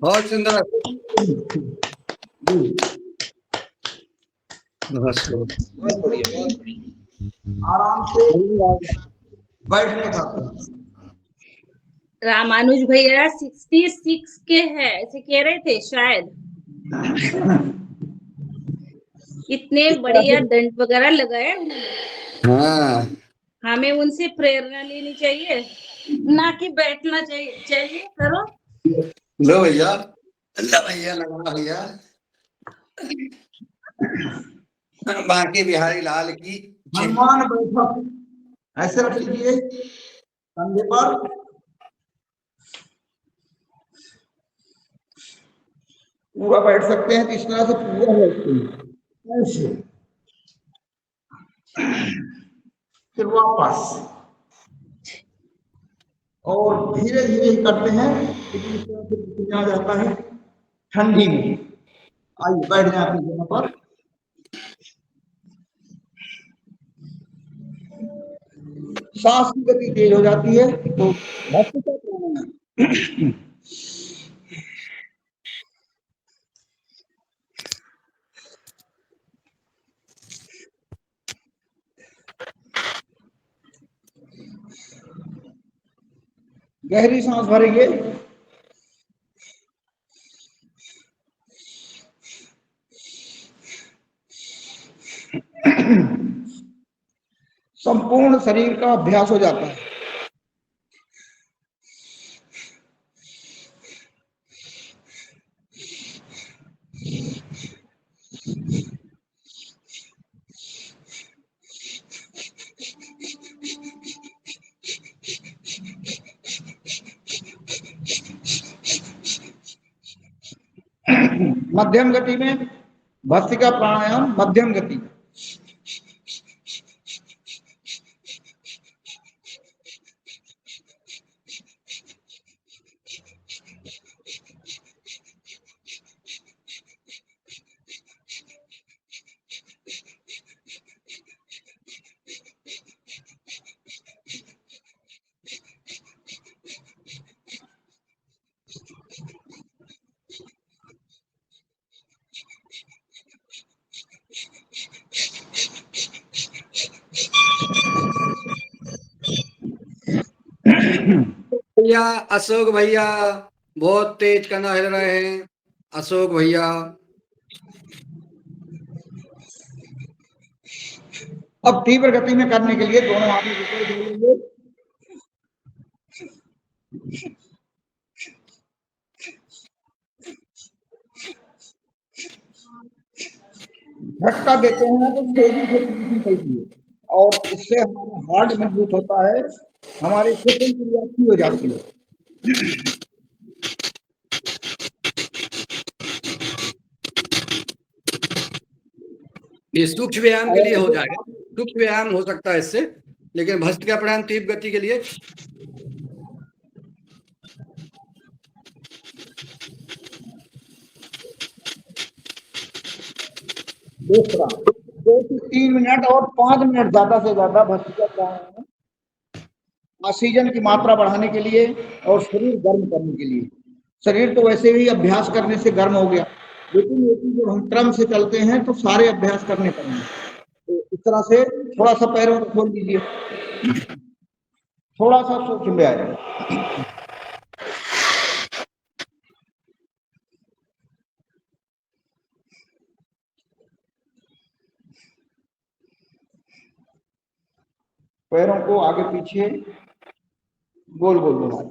Speaker 3: बहुत सुंदर।
Speaker 2: जी,
Speaker 3: नमस्कार।
Speaker 2: बहुत बढ़िया, बहुत बढ़िया। आराम से बैठने का।
Speaker 4: रामानुज भैया 66 के है ऐसे कह रहे थे शायद। इतने बढ़िया दंड वगैरह लगाए उन्होंने।
Speaker 3: हाँ,
Speaker 4: हमें उनसे प्रेरणा लेनी चाहिए, ना कि बैठना चाहिए। चाहिए करो।
Speaker 3: लो भैया, लो भैया, लगा भैया। बांके बिहारी लाल की जय।
Speaker 2: हनुमान बैठक, ऐसे रख लीजिए कंधे पर, पूरा बैठ सकते हैं तो इस तरह से पूरा बैठते हैं ऐसे। फिर वापस, और धीरे धीरे ही करते हैं, लेकिन इस तरह से पसीना आ जाता है ठंडी में। आइए बैठ जाए अपनी जगह पर। सांस की गति तेज हो जाती है तो भस्त्रिका प्राणायाम। गहरी सांस भरेंगे, संपूर्ण शरीर का अभ्यास हो जाता है। मध्यम गति में भस्त्रिका प्राणायाम, मध्यम गति।
Speaker 3: भैया, अशोक भैया बहुत तेज कना हिल रहे हैं। अशोक भैया,
Speaker 2: अब तीव्र गति में करने के लिए दोनों हाथों को ऊपर जोड़ेंगे। झटका देते हैं तो तेजी से finishing चलती है और इससे हमारा हार्ट मजबूत होता है, हमारी श्वसन क्रिया अच्छी हो जाती है।
Speaker 3: ये सूक्ष्म व्यायाम के लिए हो जाएगा, सूक्ष्म व्यायाम हो सकता है इससे, लेकिन भस्त्रिका प्राणायाम तीव्र गति के लिए
Speaker 2: दूसरा 2 से 3 मिनट और 5 मिनट ज्यादा से ज्यादा भस्त्रिका प्राणायाम ऑक्सीजन की मात्रा बढ़ाने के लिए और शरीर गर्म करने के लिए। शरीर तो वैसे ही अभ्यास करने से गर्म हो गया, लेकिन यदि जब हम क्रम से चलते हैं तो सारे अभ्यास करने पड़ेंगे। तो इस तरह से थोड़ा सा पैरों को खोल दीजिए, थोड़ा सा सूक्ष्म व्यायाम। पैरों को आगे पीछे गोल गोल घुमाएं।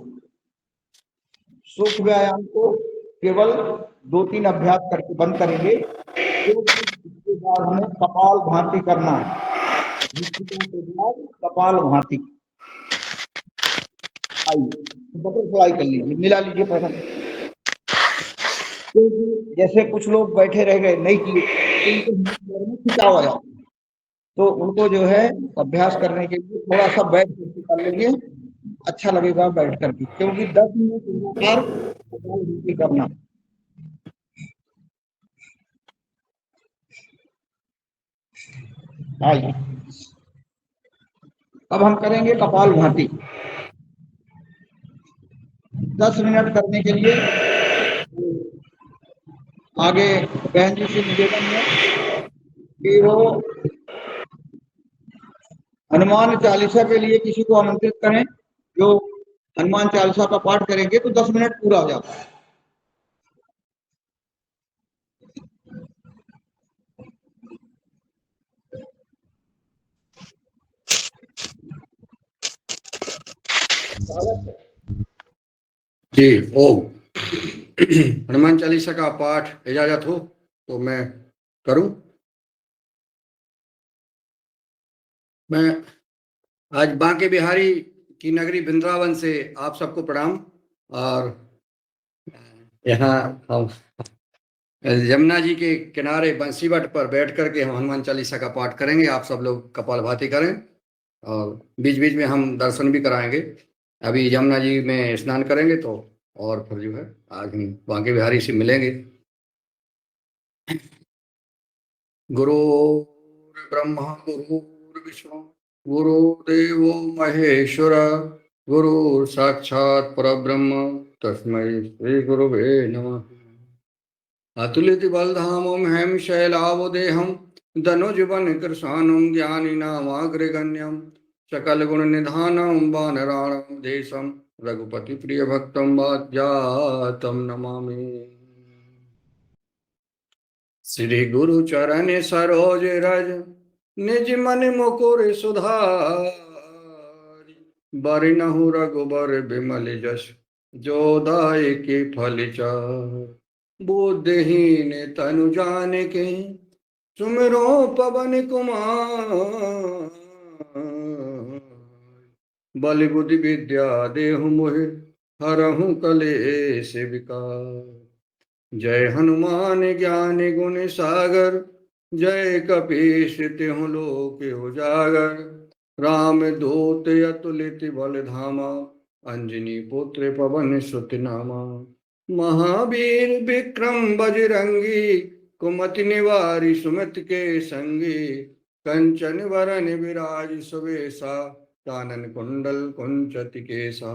Speaker 2: सूक्ष्म व्यायाम को केवल 2-3 अभ्यास करके बंद करेंगे। इसके बाद हमें कपाल भाती करना है। के बाद कपाल भाती, आइए बटरफ्लाई कर लीजिए, मिला लीजिए पैर। जैसे कुछ लोग बैठे रह गए नहीं किए तो उनको खिंचाव आ जाता है, तो उनको जो है अभ्यास करने के लिए थोड़ा सा बैठ करके कर लेंगे, अच्छा लगेगा बैठ करके, क्योंकि 10 मिनट लगातार कपाल भाती करना। आइए अब हम करेंगे कपाल भाती। 10 मिनट करने के लिए आगे बहन जी से निवेदन है कि वो हनुमान चालीसा के लिए किसी को आमंत्रित करें। जो हनुमान चालीसा का पाठ करेंगे तो 10 मिनट पूरा हो जाता है।
Speaker 3: जी ओम। हनुमान चालीसा का पाठ इजाजत हो तो मैं करूं। मैं आज बांके बिहारी की नगरी वृंदावन से आप सबको प्रणाम। और यहाँ हम यमुना जी के किनारे बंसीवट पर बैठ करके हम हनुमान चालीसा का पाठ करेंगे। आप सब लोग कपालभाति करें और बीच बीच में हम दर्शन भी कराएंगे। अभी यमुना जी में स्नान करेंगे तो और फिर जो है आज हम बांके बिहारी से मिलेंगे। गुरु ब्रह्मा गुरु विष्णु गुरुदेव महेश्वर गुरु साक्षात् परब्रह्म तस्मै श्री गुरुवे नमः। अतुलित बलधामं हेम शैलावदेहं धनुजवन कृशानं ज्ञानिनामाग्रगण्यं सकल गुण निधानं वानराणां देशं रघुपति प्रिय भक्तं वाज्जातं नमामि। श्री गुरु चरण सरोज रज निज मन मुकुर सुधारि बरनहु रघुबर बिमल जस जो दायके फल चारि। बुद्धिहीन तनु जानिके सुमिरो पवन कुमार बल बुद्धि विद्या देहु मोहि हरहु कलेश विकार। जय हनुमान ज्ञान गुण सागर जय कपीश तिहु लोक उजागर। राम दूत अतुलित बल धामा अंजनी पुत्र पवन सुत नामा। महावीर विक्रम बजरंगी कुमति निवारी सुमति के संगी। कंचन वरन विराज सुवेशा कानन कुंडल कुंचति केसा।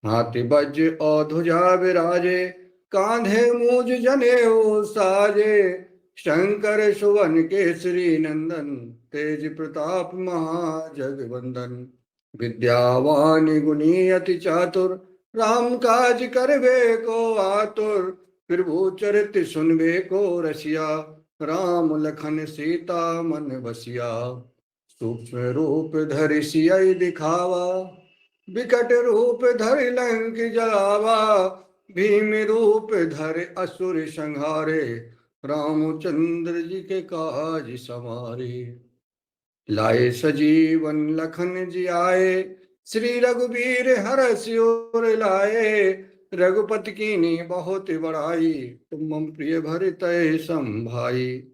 Speaker 3: हाथी वज्र और ध्वजा विराजे कांधे मूज जनेऊ साजे। शंकर सुवन केसरी नंदन तेज प्रताप महाजगवंदन। विद्यावान गुणी अति चातुर राम काज करबे को आतुर, प्रभु चरित सुनबे को रसिया। राम लखन सीता मन बसिया, सूक्ष्म रूप धरि सियहि दिखावा। विकट रूप धरि लंक जलावा, भीम रूप धरि असुर संहारे। रामचंद्र जी के काज समारे, लाए सजीवन लखन जी आए। श्री रघुबीर हरष उर लाए, रघुपति कीन्ही बहुत बड़ाई। तुम मम प्रिय भरतहि संभाई।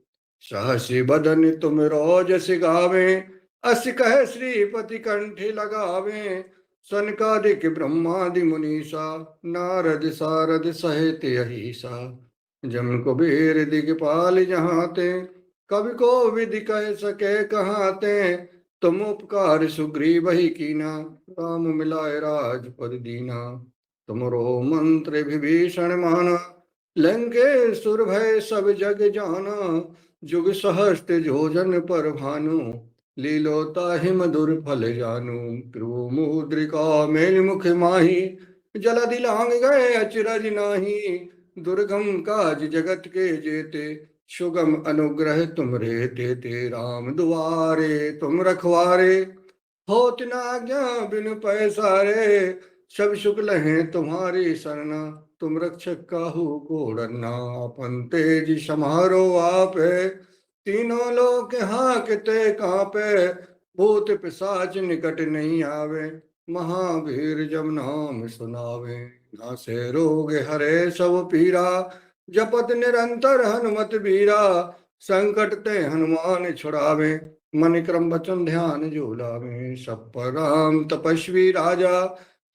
Speaker 3: सहस बदन तुम रोजस गावे, अस कह श्रीपति कंठ लगावे। सनकादिक ब्रह्मादि मुनीसा, नारद सारद सहित अहिसा। जम कुबेर दिगपाल जहाते, कवि को विधि कह सके कहाते। तुम उपकार सुग्रीव ही कीना, राम मिलाए राजपद दीना। तुमरो मंत्र विभीषण माना, लंकेश्वर भय सब जग जाना। जुग सहस्त्र जोजन पर भानु, लीलो ताहि मधुर फल जानू। प्रभु मुद्रिका मेल मुख माही, जलधि लांग गए अचरज नाही। दुर्गम काज जगत के जेते, सुगम अनुग्रह तुम रे तेते। राम दुआरे तुम रखवारे, होत न आज्ञा बिनु पैसारे। सब सुख लहे तुम्हारी सरना, तुम रक्षक काहू को डरना। अपन तेज समारो आपे, तीनों लोक हांकते कांपे। भूत पिशाच निकट नहीं आवे, महावीर जब नाम सुनावे। नासे रोग हरे सब पीरा, जपत निरंतर हनुमत बीरा। संकट ते हनुमान छुड़ावे, मन क्रम वचन ध्यान जो लावे। सब पर राम तपस्वी राजा,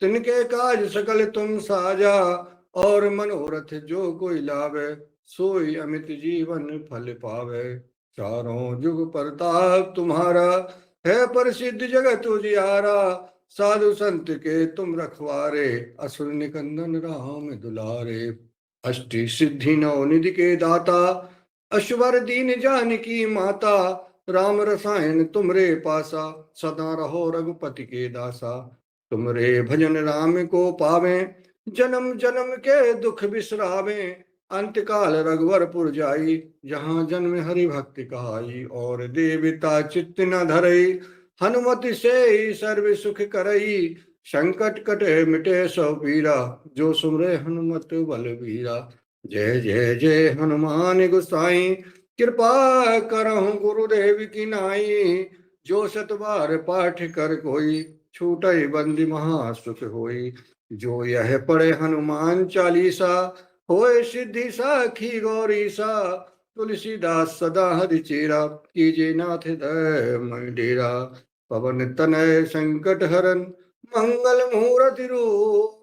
Speaker 3: तिनके काज सकल तुम साजा। और मनोरथ जो कोई लावे, सोई अमित जीवन फल पावे। चारों जुग प्रताप तुम्हारा, है प्रसिद्ध जगत उजियारा। साधु संत के तुम रखवारे, असुर निकंदन राम दुलारे। अष्टि सिद्धि नौ निधि के दाता, अश्वर दीन जानकी माता। राम रसायन तुमरे पासा, सदा रहो रघुपति के दासा। तुमरे भजन राम को पावे, जन्म जन्म के दुख बिसरावे। अंत काल रघुवरपुर जाई, जहाँ जन्म हरि भक्ति कहाई। और देवता चित्त न धरई, हनुमति से सर्व सुख करई। संकट कटे मिटे सब पीरा, जो सुमरे हनुमत बलवीरा। जय जय जय हनुमान गोसाई, कृपा करहु गुरुदेव की नाई। जो सत बार पाठ कर कोई, छूटई बंदी महासुख होई। जो यह पढ़े हनुमान चालीसा, होए सिद्धि साखी गौरीसा। तुलसीदास सदा हरि चेरा, कीजे नाथ हृदय मैं डेरा। पवन तनय संकट हरन, मंगल मूर्ति रूप।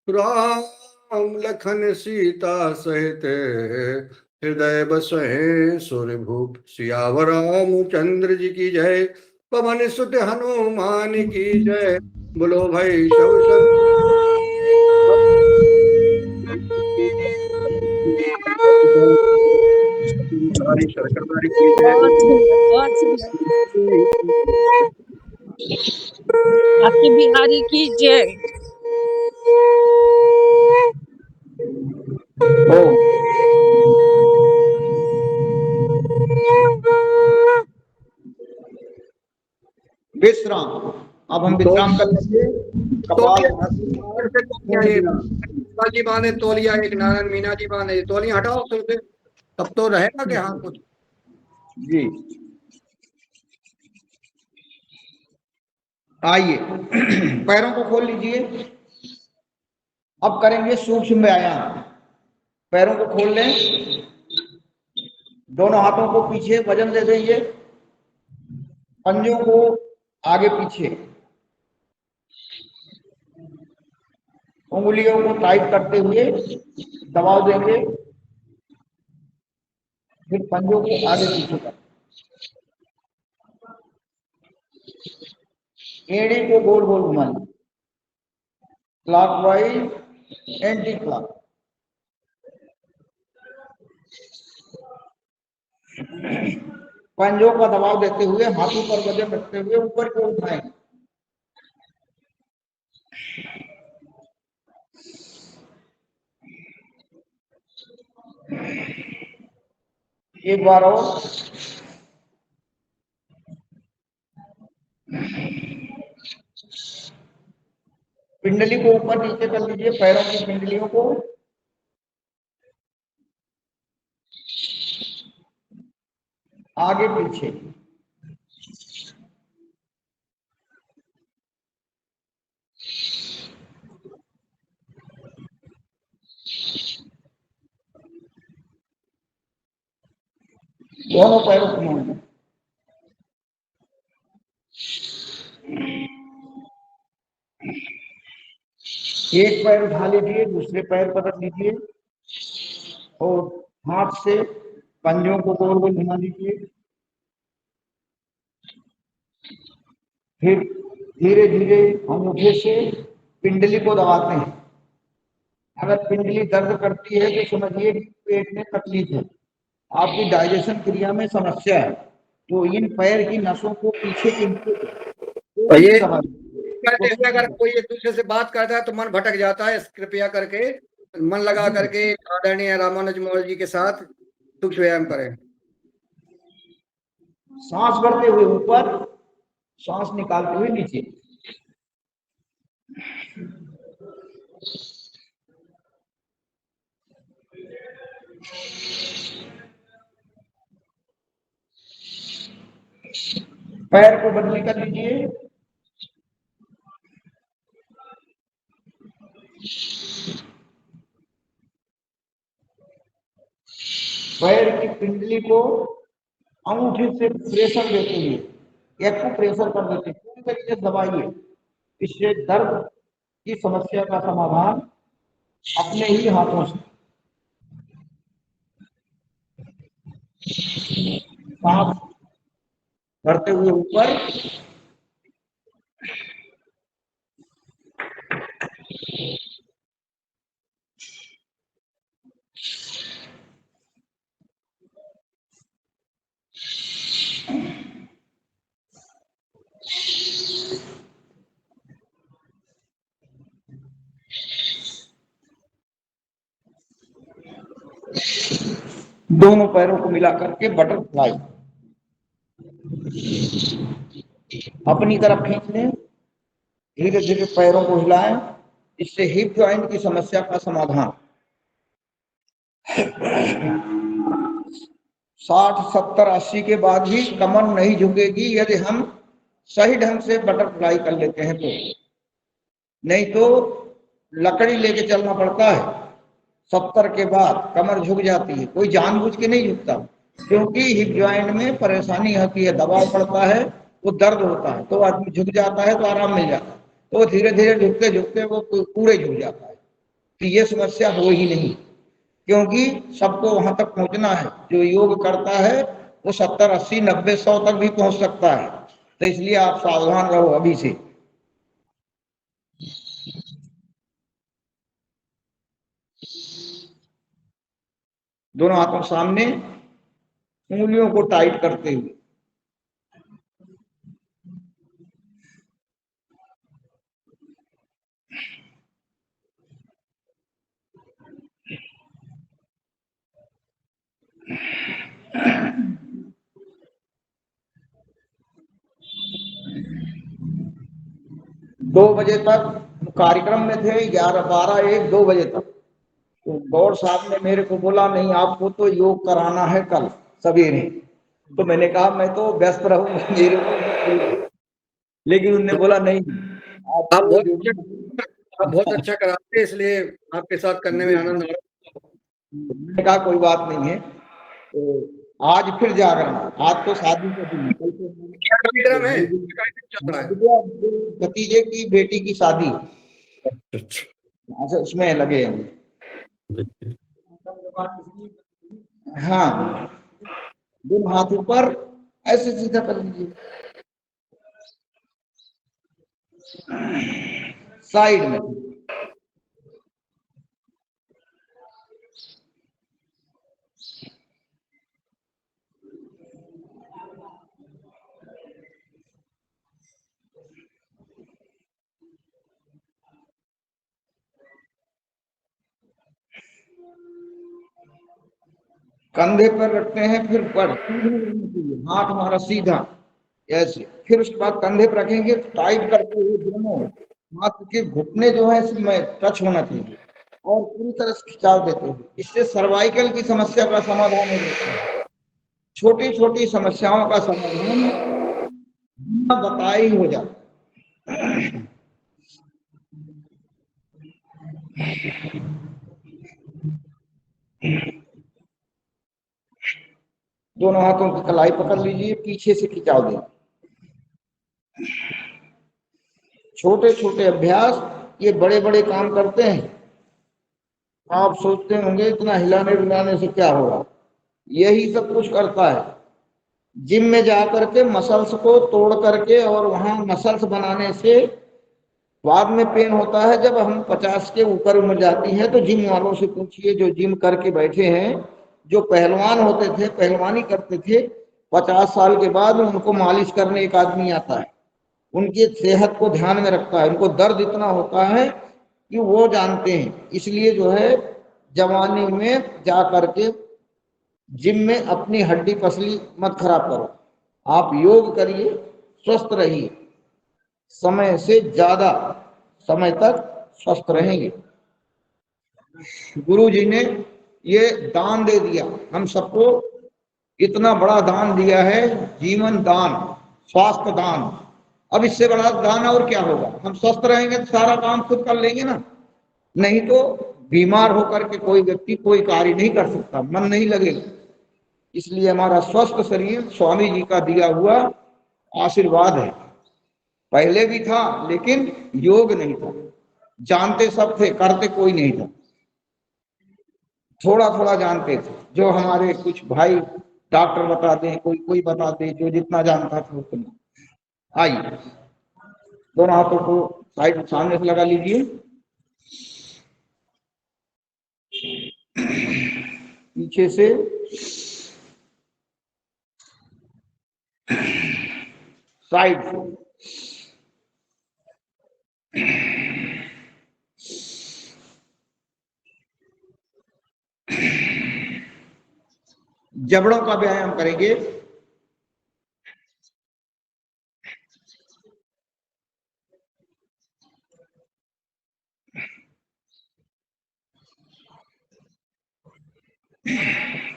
Speaker 3: राम लखन सीता सहित, हृदय बसहे सुरभूप। सियावर रामचंद्र जी की जय, पवन सुत हनुमान की जय। बोलो भाई सब सरकार की जय।
Speaker 4: बहुत सुंदर, बहुत सुंदर। आपके बिहारी की जय।
Speaker 2: विश्राम। अब हम विश्राम कर लेंगे।
Speaker 3: जी बाने तौलिया, एक नारायण मीना जी बाने तौलिया हटाओ फिर से, तब तो रहेगा कि हाँ कुछ।
Speaker 2: जी आइए, पैरों को खोल लीजिए। अब करेंगे सूक्ष्म व्यायाम। पैरों को खोल लें, दोनों हाथों को पीछे वजन दे देंगे, पंजों को आगे पीछे, उंगलियों को टाइट करते हुए दबाव देंगे। फिर पंजों को आगे पीछे कर, एड़ी को गोल गोल घुमाएं, क्लॉकवाइज एंटी क्लॉक। पंजों का दबाव देते हुए हाथों पर वजन रखते हुए ऊपर को उठाएं। एक बार और। पिंडली को ऊपर नीचे कर लीजिए, पैरों की पिंडलियों को। आगे पीछे। दोनों पैरों को मोड़ना। एक पैर उठा लीजिए, दूसरे पैर पकड़ लीजिए और हाथ से पंजों को गोल गोल घुमा दीजिए। फिर धीरे धीरे अंगूठे से पिंडली को दबाते हैं। अगर पिंडली दर्द करती है तो समझिए कि पेट में तकलीफ है, आपकी डाइजेशन क्रिया में समस्या है। तो इन पैर की नसों को पीछे की
Speaker 3: और ये
Speaker 2: तो
Speaker 3: करते हुए अगर कोई एक दूसरे से बात करता है तो मन भटक जाता है, कृपया करके मन लगा करके आदरणीय रामानुज मौर्य जी के साथ सुख व्यायाम करें।
Speaker 2: सांस भरते हुए ऊपर, सांस निकालते हुए नीचे। पैर को बदली कर लीजिए। पैर की पिंडली को अंगूठे से प्रेशर देते हुए एक प्रेशर कर देते, पूरी तरीके से दबाइए। इससे दर्द की समस्या का समाधान अपने ही हाथों से। सांस भरते हुए ऊपर, दोनों पैरों को मिला करके बटरफ्लाई अपनी तरफ खींच लें। धीरे धीरे पैरों को हिलाएं। इससे हिप जॉइंट की समस्या का समाधान। 60, 70, 80 के बाद भी कमर नहीं झुकेगी यदि हम सही ढंग से बटरफ्लाई कर लेते हैं तो। नहीं तो लकड़ी लेके चलना पड़ता है। 70 के बाद कमर झुक जाती है, कोई जानबूझ के नहीं झुकता, क्योंकि हिप जॉइंट में परेशानी होती है, दबाव पड़ता है, वो दर्द होता है, तो आदमी झुक जाता है तो आराम मिल जाता है। तो धीरे धीरे झुकते झुकते वो पूरे झुक जाता है। तो ये समस्या हो ही नहीं, क्योंकि सबको वहां तक पहुंचना है। जो योग करता है वो 70, 80, 90, 100 तक भी पहुंच सकता है। तो इसलिए आप सावधान रहो अभी से। दोनों हाथों सामने, उंगलियों को टाइट करते हुए। दो बजे तक कार्यक्रम में थे, 11, 12, 1, 2 बजे तक। तो गौर साहब ने मेरे को बोला, नहीं आपको तो योग कराना है कल सवेरे। तो मैंने कहा मैं तो व्यस्त रहूंगा, मेरे को, लेकिन उन्होंने बोला नहीं
Speaker 3: आप
Speaker 2: आपको
Speaker 3: बहुत अच्छा कराते हैं, इसलिए आपके साथ करने में आनंद आ रहा है।
Speaker 2: मैंने कहा कोई बात नहीं है। तो आज फिर जागरण, आज तो शादी का दिन है, कल
Speaker 3: क्या कार्यक्रम है?
Speaker 2: तो
Speaker 3: क्या कार्यक्रम चल रहा है?
Speaker 2: भतीजे की बेटी की शादी,
Speaker 3: अच्छा,
Speaker 2: अच्छा उसमें लगे हैं। हाँ, दोनों हाथ ऊपर, ऐसे सीधा कर लीजिए, साइड में। कंधे पर रखते हैं, फिर पर हाथ हमारा सीधा ऐसे, फिर उसके बाद कंधे पर रखेंगे, टाइट करते हुए दोनों हाथ के घुटने जो है इसमें टच होना चाहिए और पूरी तरह से खिंचाव देते हुए। इससे सर्वाइकल की समस्या का समाधान हो जाता है। छोटी छोटी समस्याओं का समाधान बताया ही हो जाता है। दोनों हाथों की कलाई पकड़ लीजिए, पीछे से खिंचाव दें। छोटे छोटे अभ्यास ये बड़े बड़े काम करते हैं। आप सोचते होंगे इतना हिलाने डुलाने से क्या होगा, यही सब कुछ करता है। जिम में जाकर के मसल्स को तोड़ करके और वहां मसल्स बनाने से बाद में पेन होता है। जब हम 50 के ऊपर उम्र जाती है तो जिम वालों से पूछिए, जो जिम करके बैठे हैं, जो पहलवान होते थे, पहलवानी करते थे, 50 साल के बाद उनको मालिश करने एक आदमी आता है, उनकी सेहत को ध्यान में रखता है। उनको दर्द इतना होता है कि वो जानते हैं। इसलिए जो है जवानी में जा करके जिम में अपनी हड्डी पसली मत खराब करो, आप योग करिए, स्वस्थ रहिए, समय से ज्यादा समय तक स्वस्थ रहेंगे। गुरु जी ने ये दान दे दिया हम सबको, इतना बड़ा दान दिया है, जीवन दान, स्वास्थ्य दान। अब इससे बड़ा दान और क्या होगा। हम स्वस्थ रहेंगे तो सारा काम खुद कर लेंगे ना, नहीं तो बीमार होकर के कोई व्यक्ति कोई कार्य नहीं कर सकता, मन नहीं लगेगा। इसलिए हमारा स्वस्थ शरीर स्वामी जी का दिया हुआ आशीर्वाद है। पहले भी था लेकिन योग नहीं था, जानते सब थे, करते कोई नहीं था, थोड़ा थोड़ा जानते थे। जो हमारे कुछ भाई डॉक्टर बता दें, कोई कोई बता दे, जो जितना जानता था उतना। आइए, दोनों हाथों को साइड सामने से लगा लीजिए, पीछे से साइड से। जबड़ों का व्यायाम करेंगे।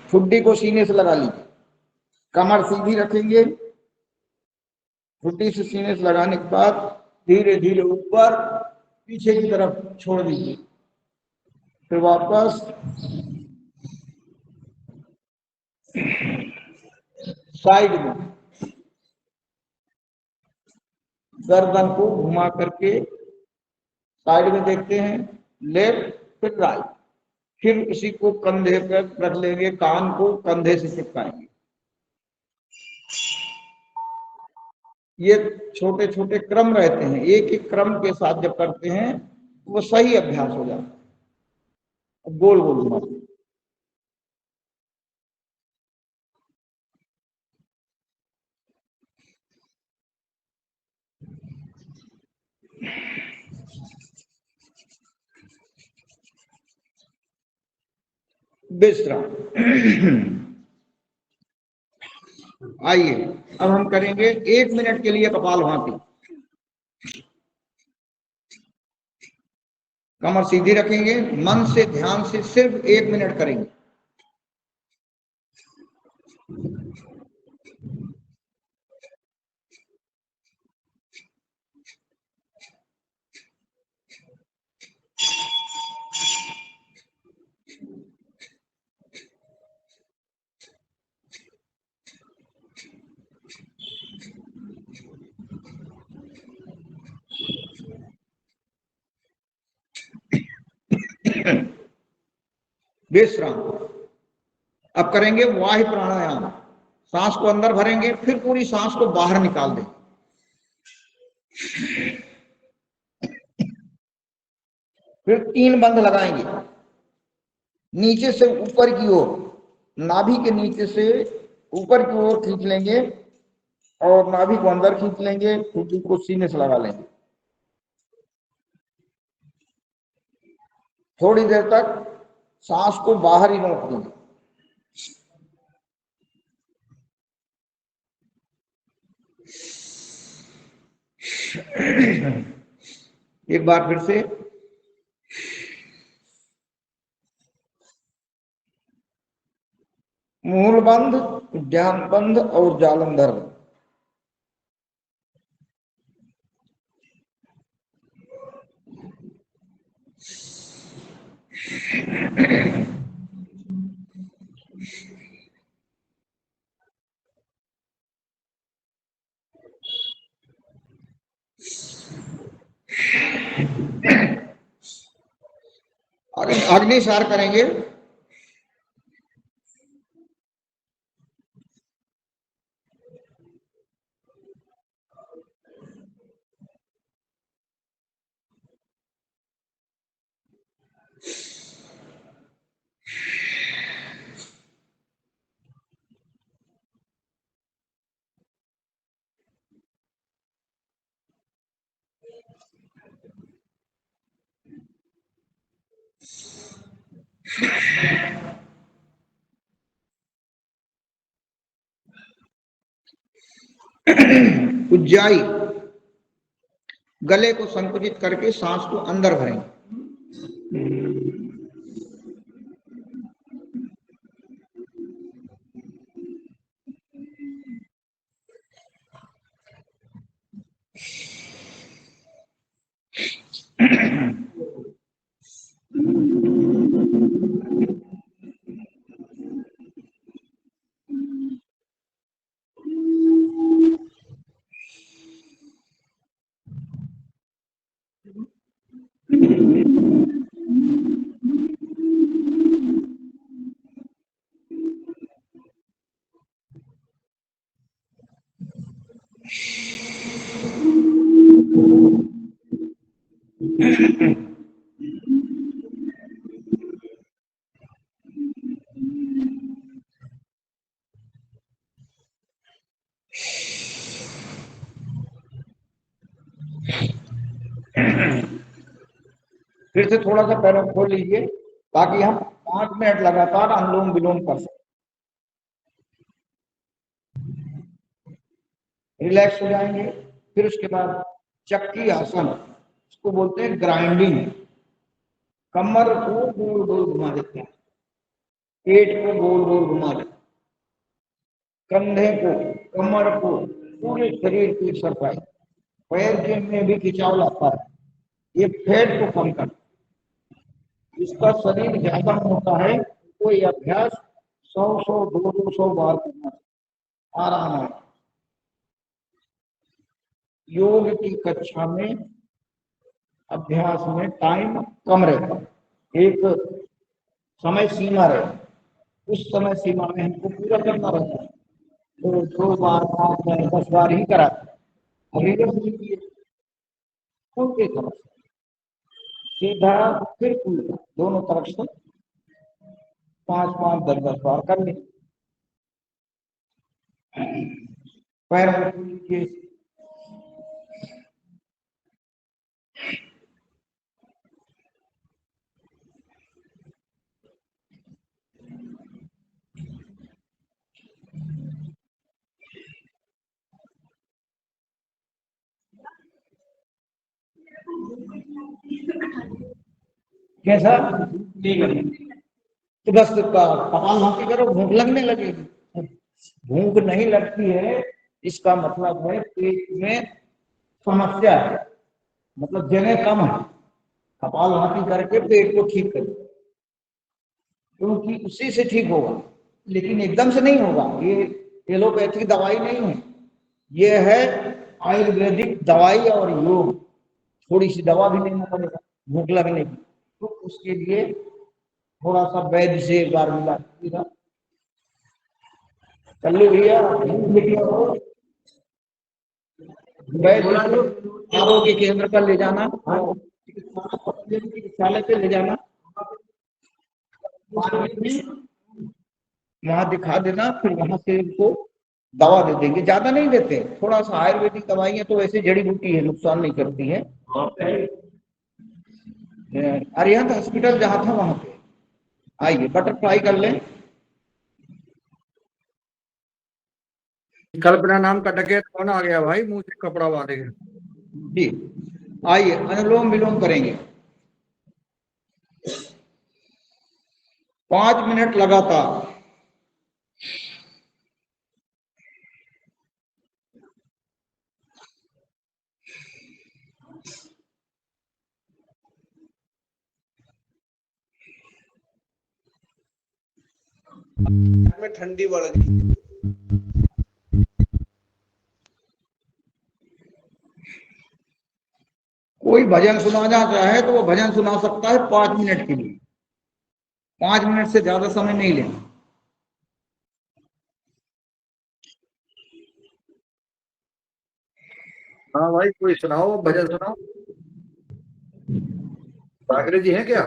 Speaker 2: ठुड्डी को सीने से लगा लीजिए, कमर सीधी रखेंगे, ठुड्डी से सीने से लगाने के बाद धीरे धीरे ऊपर पीछे की तरफ छोड़ दीजिए, फिर वापस साइड में गर्दन को घुमा करके साइड में देखते हैं, लेफ्ट फिर राइट, फिर इसी को कंधे पर रख लेंगे, कान को कंधे से चिपकाएंगे। ये छोटे छोटे क्रम रहते हैं, एक एक क्रम के साथ जब करते हैं वो सही अभ्यास हो जाता है। गोल गोल घुमाते, विश्राम। आइए अब हम करेंगे 1 मिनट के लिए कपालभाति। कमर सीधी रखेंगे, मन से ध्यान से सिर्फ 1 मिनट करेंगे। विश्राम। अब करेंगे वायु प्राणायाम। सांस को अंदर भरेंगे, फिर पूरी सांस को बाहर निकाल दें। फिर 3 बंद लगाएंगे, नीचे से ऊपर की ओर, नाभि के नीचे से ऊपर की ओर खींच लेंगे और नाभि को अंदर खींच लेंगे, ठुड्डी को सीने से लगा लेंगे। थोड़ी देर तक सांस को बाहर ही रोक देंगे। एक बार फिर से मूलबंध, ज्ञानबंध और जालंधर। अग्निसार करेंगे। उज्जाई, गले को संकुचित करके सांस को अंदर भरेंगे। फिर से थोड़ा सा पैरों खोल लीजिए ताकि हम 5 मिनट लगातार अनुलोम विलोम कर सकें। रिलैक्स हो जाएंगे। फिर उसके बाद चक्की आसन, इसको बोलते हैं ग्राइंडिंग। कमर को गोल गोल घुमा देते हैं, पेट को गोल गोल घुमा देते हैं, कंधे को, कमर को, पूरे शरीर की सफाई, पैर के में भी खिंचाव लाता है, ये फैट को कम करता है। इसका शरीर ज्यादा होता है तो ये अभ्यास 100 200 बार करना आराम है। योग की कक्षा में अभ्यास में टाइम कम रहता है, एक समय सीमा रहती, उस समय सीमा में हमको पूरा करना रहता है। तो 2 बार 5 बार 10 बार ही कराते हैं। रिवर्स लीजिए, उल्टे तरफ सीधा फिर उल्टा, दोनों तरफ से 5 10 बार कर लीजिए। पैर में लीजिए, कैसा तो बस कपाल भाती करो, भूख लगने लगेगी। भूख नहीं लगती है इसका मतलब है पेट में समस्या है, मतलब जगह कम है। कपाल भाती करके पेट को ठीक करो, क्योंकि उसी से ठीक होगा, लेकिन एकदम से नहीं होगा। ये एलोपैथिक दवाई नहीं है, ये है आयुर्वेदिक दवाई और योग। थोड़ी सी दवा भी लेना पड़ेगा भूख लगने की, तो उसके लिए थोड़ा सा वैद्य से एक बार मिला दीजिएगा। चलिए भैया, वैद्य आरोग्य केंद्र पर ले जाना, चिकित्सालय पे ले जाना, वहां दिखा देना, फिर वहां से इनको दवा दे देंगे। ज्यादा नहीं देते, थोड़ा सा आयुर्वेदिक दवाइयां तो वैसे जड़ी बूटी है, नुकसान नहीं करती है। अरिहंत हॉस्पिटल जहां था वहां पे आइए, बटरफ्लाई कर लें।
Speaker 3: कल्पना नाम का डकैत कौन आ गया भाई, मुंह से कपड़ा बांधे?
Speaker 2: जी, आइए अनुलोम विलोम करेंगे 5 मिनट लगातार।
Speaker 5: में ठंडी बढ़ गई।
Speaker 2: कोई भजन सुनाना चाहे तो वो भजन सुना सकता है 5 मिनट के लिए। 5 मिनट से ज्यादा समय नहीं लेना।
Speaker 3: हाँ भाई, कोई सुनाओ, भजन सुनाओ। सागरे जी हैं क्या?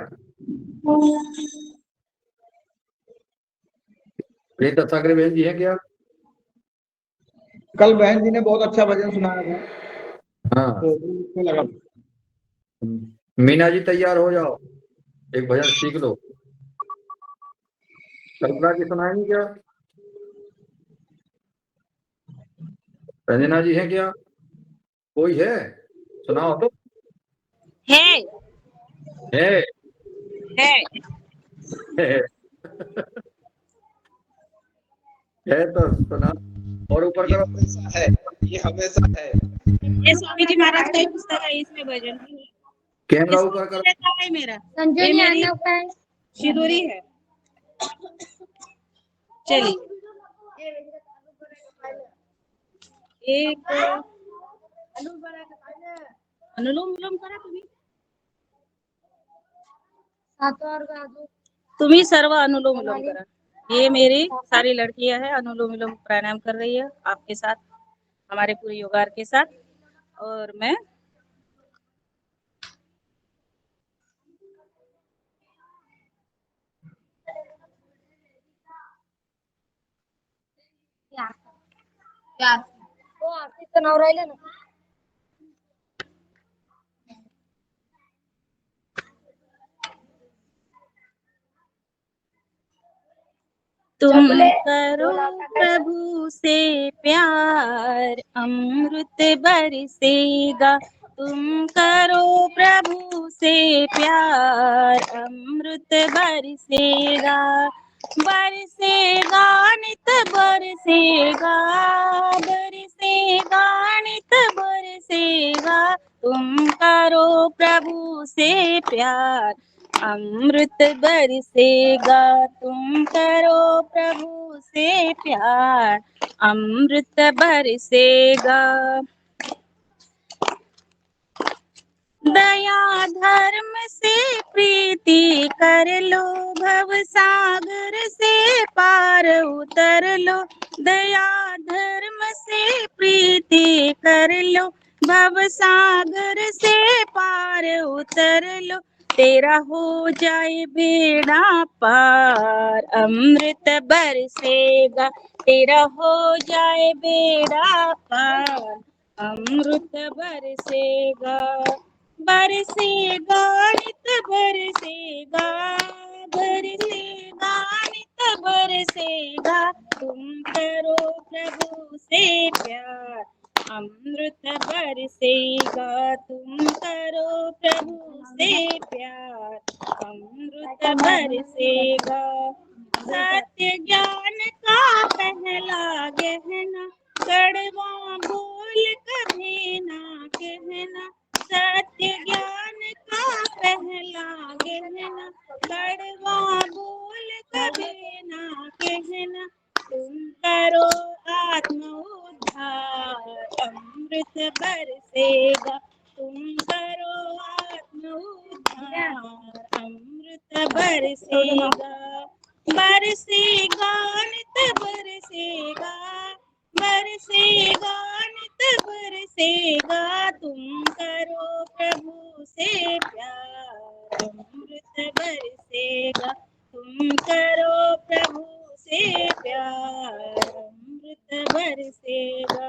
Speaker 3: रीता सागरे बहन जी हैं क्या?
Speaker 2: कल बहन जी ने बहुत अच्छा भजन सुनाया था,
Speaker 3: हाँ।
Speaker 2: तो उसको लगा।
Speaker 3: मीना जी तैयार हो जाओ, एक भजन सीख लो। कल्पना जी सुनाएंगी क्या? रंजना जी है क्या? कोई है? सुनाओ तो।
Speaker 4: है
Speaker 3: है।
Speaker 4: है
Speaker 3: है, है तो सुना, और ऊपर
Speaker 5: ये
Speaker 3: करो।
Speaker 5: हमेशा है, ये हमेशा है।
Speaker 4: ये स्वामी जी महाराज का ही पुस्तक है, इसमें भजन भी है।
Speaker 3: कैमरा
Speaker 4: इसमें
Speaker 3: ऊपर करो।
Speaker 4: रहता है मेरा, ये मेरी सिंदूरी है। चलिए, एक अनुलोम विलोम करा तुम्ही सर्व अनुलोम विलोम करा। ये मेरी सारी लड़कियां हैं, अनुलोम विलोम प्राणायाम कर रही है आपके साथ, हमारे पूरे योगार के साथ। और मैं तुम करो प्रभु से प्यार, अमृत बरसेगा। तुम करो प्रभु से प्यार, अमृत बरसेगा। बरसेगा नित बरसेगा, बरसेगा नित बरसेगा। तुम करो प्रभु से प्यार, अमृत बरसेगा। तुम करो प्रभु से प्यार, अमृत बरसेगा। दया धर्म से प्रीति कर लो, भव सागर से पार उतर लो। दया धर्म से प्रीति कर लो, भव सागर से पार उतर लो। तेरा हो जाए बेड़ा पार, अमृत बरसेगा। तेरा हो जाए बेड़ा पार, अमृत बरसेगा। बरसेगा नित बरसेगा, बरसेगा नित बरसेगा। तुम करो प्रभु से प्यार, अमृत बरसेगा। तुम करो प्रभु से प्यार, अमृत बरसेगा। सत्य ज्ञान का पहला गहना, कड़वा बोल कभी ना कहना। सत्य ज्ञान का पहला गहना, कड़वा बोल कभी ना कहना। तुम करो आत्म उद्धार, अमृत बरसेगा। तुम करो आत्म उद्धार, अमृत बरसेगा। बरसेगा नित बरसेगा, बरसेगा नित बरसेगा। तुम करो प्रभु से प्यार, अमृत बरसेगा। तुम करो प्रभु से प्यार, अमृत बरसेगा।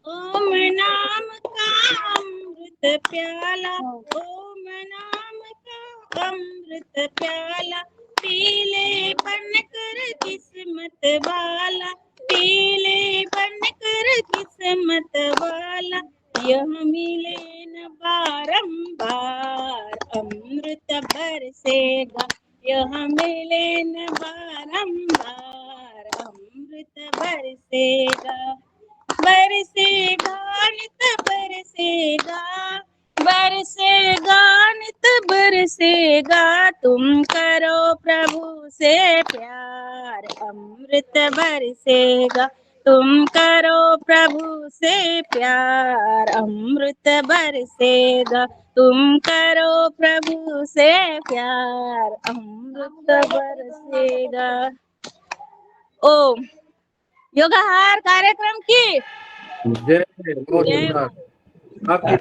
Speaker 4: ओम नाम का अमृत प्याला, ओम नाम का अमृत प्याला। पीले बनकर किस्मत वाला, पीले बनकर किस्मत वाला। यह मिले न बारंबार अमृत बरसेगा, यह मिले न बारंबार अमृत बरसेगा, बरसेगा नित बरसेगा, बरसेगा नित बरसेगा, तुम करो प्रभु से प्यार अमृत बरसेगा, तुम करो प्रभु से प्यार अमृत बरसेगा, तुम करो प्रभु से प्यार अमृत बरसेगा। ओम योगाहार कार्यक्रम की
Speaker 3: जय, बहुत
Speaker 4: जय
Speaker 3: सुंदर। आपकी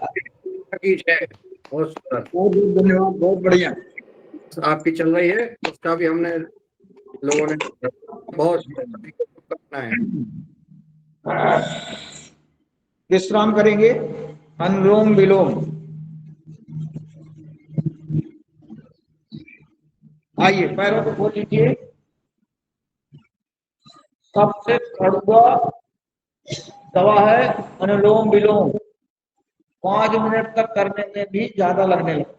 Speaker 3: की जय, बहुत सुंदर।
Speaker 2: बहुत बहुत धन्यवाद, बहुत बढ़िया।
Speaker 3: आपकी चल रही है, उसका भी हमने लोगों ने बहुत करना है।
Speaker 2: विश्राम करेंगे, अनुलोम विलोम। आइए पैरों को खोल लीजिए। सबसे कड़वा दवा है अनुलोम विलोम। 5 मिनट तक करने में भी ज्यादा लगने लगता है,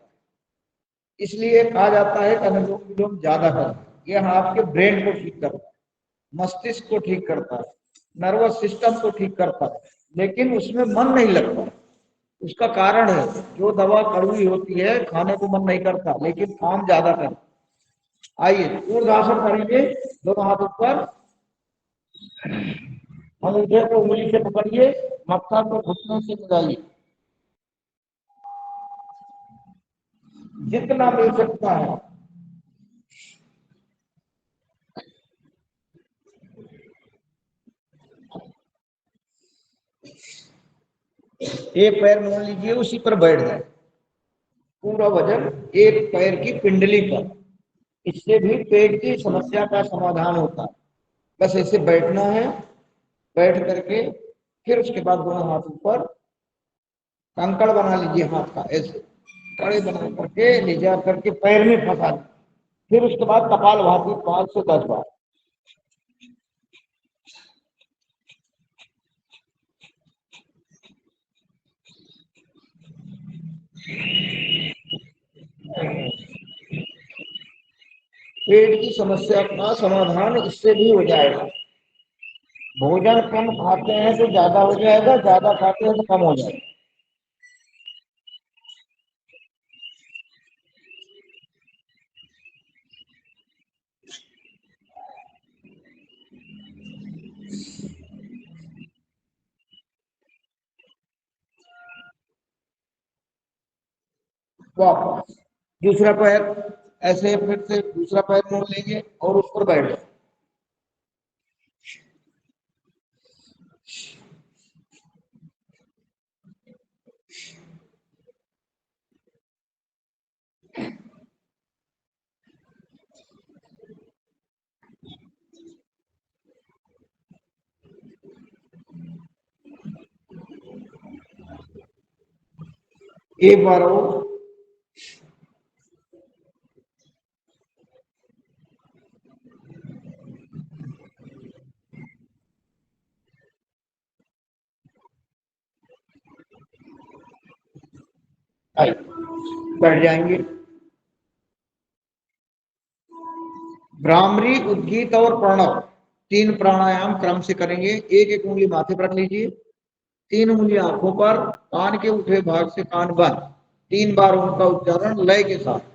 Speaker 2: इसलिए कहा जाता है कि अनुलोम विलोम ज्यादा करें। यह आपके ब्रेन को ठीक करता है, मस्तिष्क को ठीक करता है, नर्वस सिस्टम को ठीक करता है, लेकिन उसमें मन नहीं लगता। उसका कारण है जो दवा कड़वी होती है खाने को मन नहीं करता, लेकिन काम ज्यादा करता। आइए ऊर्ध्वाधर करेंगे, दोनों हाथ ऊपर, अंगूठे को उंगली से पकड़िए, मक्खा को घुटनों से मिलाइए, जितना मिल सकता है। एक पैर मोड़ लीजिए, उसी पर बैठ जाए, पूरा वजन एक पैर की पिंडली पर। इससे भी पेट की समस्या का समाधान होता है। बस ऐसे बैठना है, बैठ करके फिर उसके बाद दोनों हाथ ऊपर, कंकड़ बना लीजिए हाथ का, ऐसे कड़े बना करके ले जा करके पैर में फंसा दीजिए। फिर उसके बाद कपालभाति 5 से 10 बार। पेट की समस्या का समाधान इससे भी हो जाएगा। भोजन कम खाते हैं तो ज्यादा हो जाएगा, ज्यादा खाते हैं तो कम हो जाएगा। वापस दूसरा पैर, ऐसे फिर से दूसरा पैर मोड़ लेंगे और उस पर बैठ जाए। एक बार और, आइए बैठ जाएंगे। भ्रामरी, उद्गीत और प्रणव 3 प्राणायाम क्रम से करेंगे। एक एक उंगली माथे पर रख लीजिए, 3 उंगली आंखों पर, कान के उठे भाग से कान बंद। 3 बार उनका उच्चारण लय के साथ।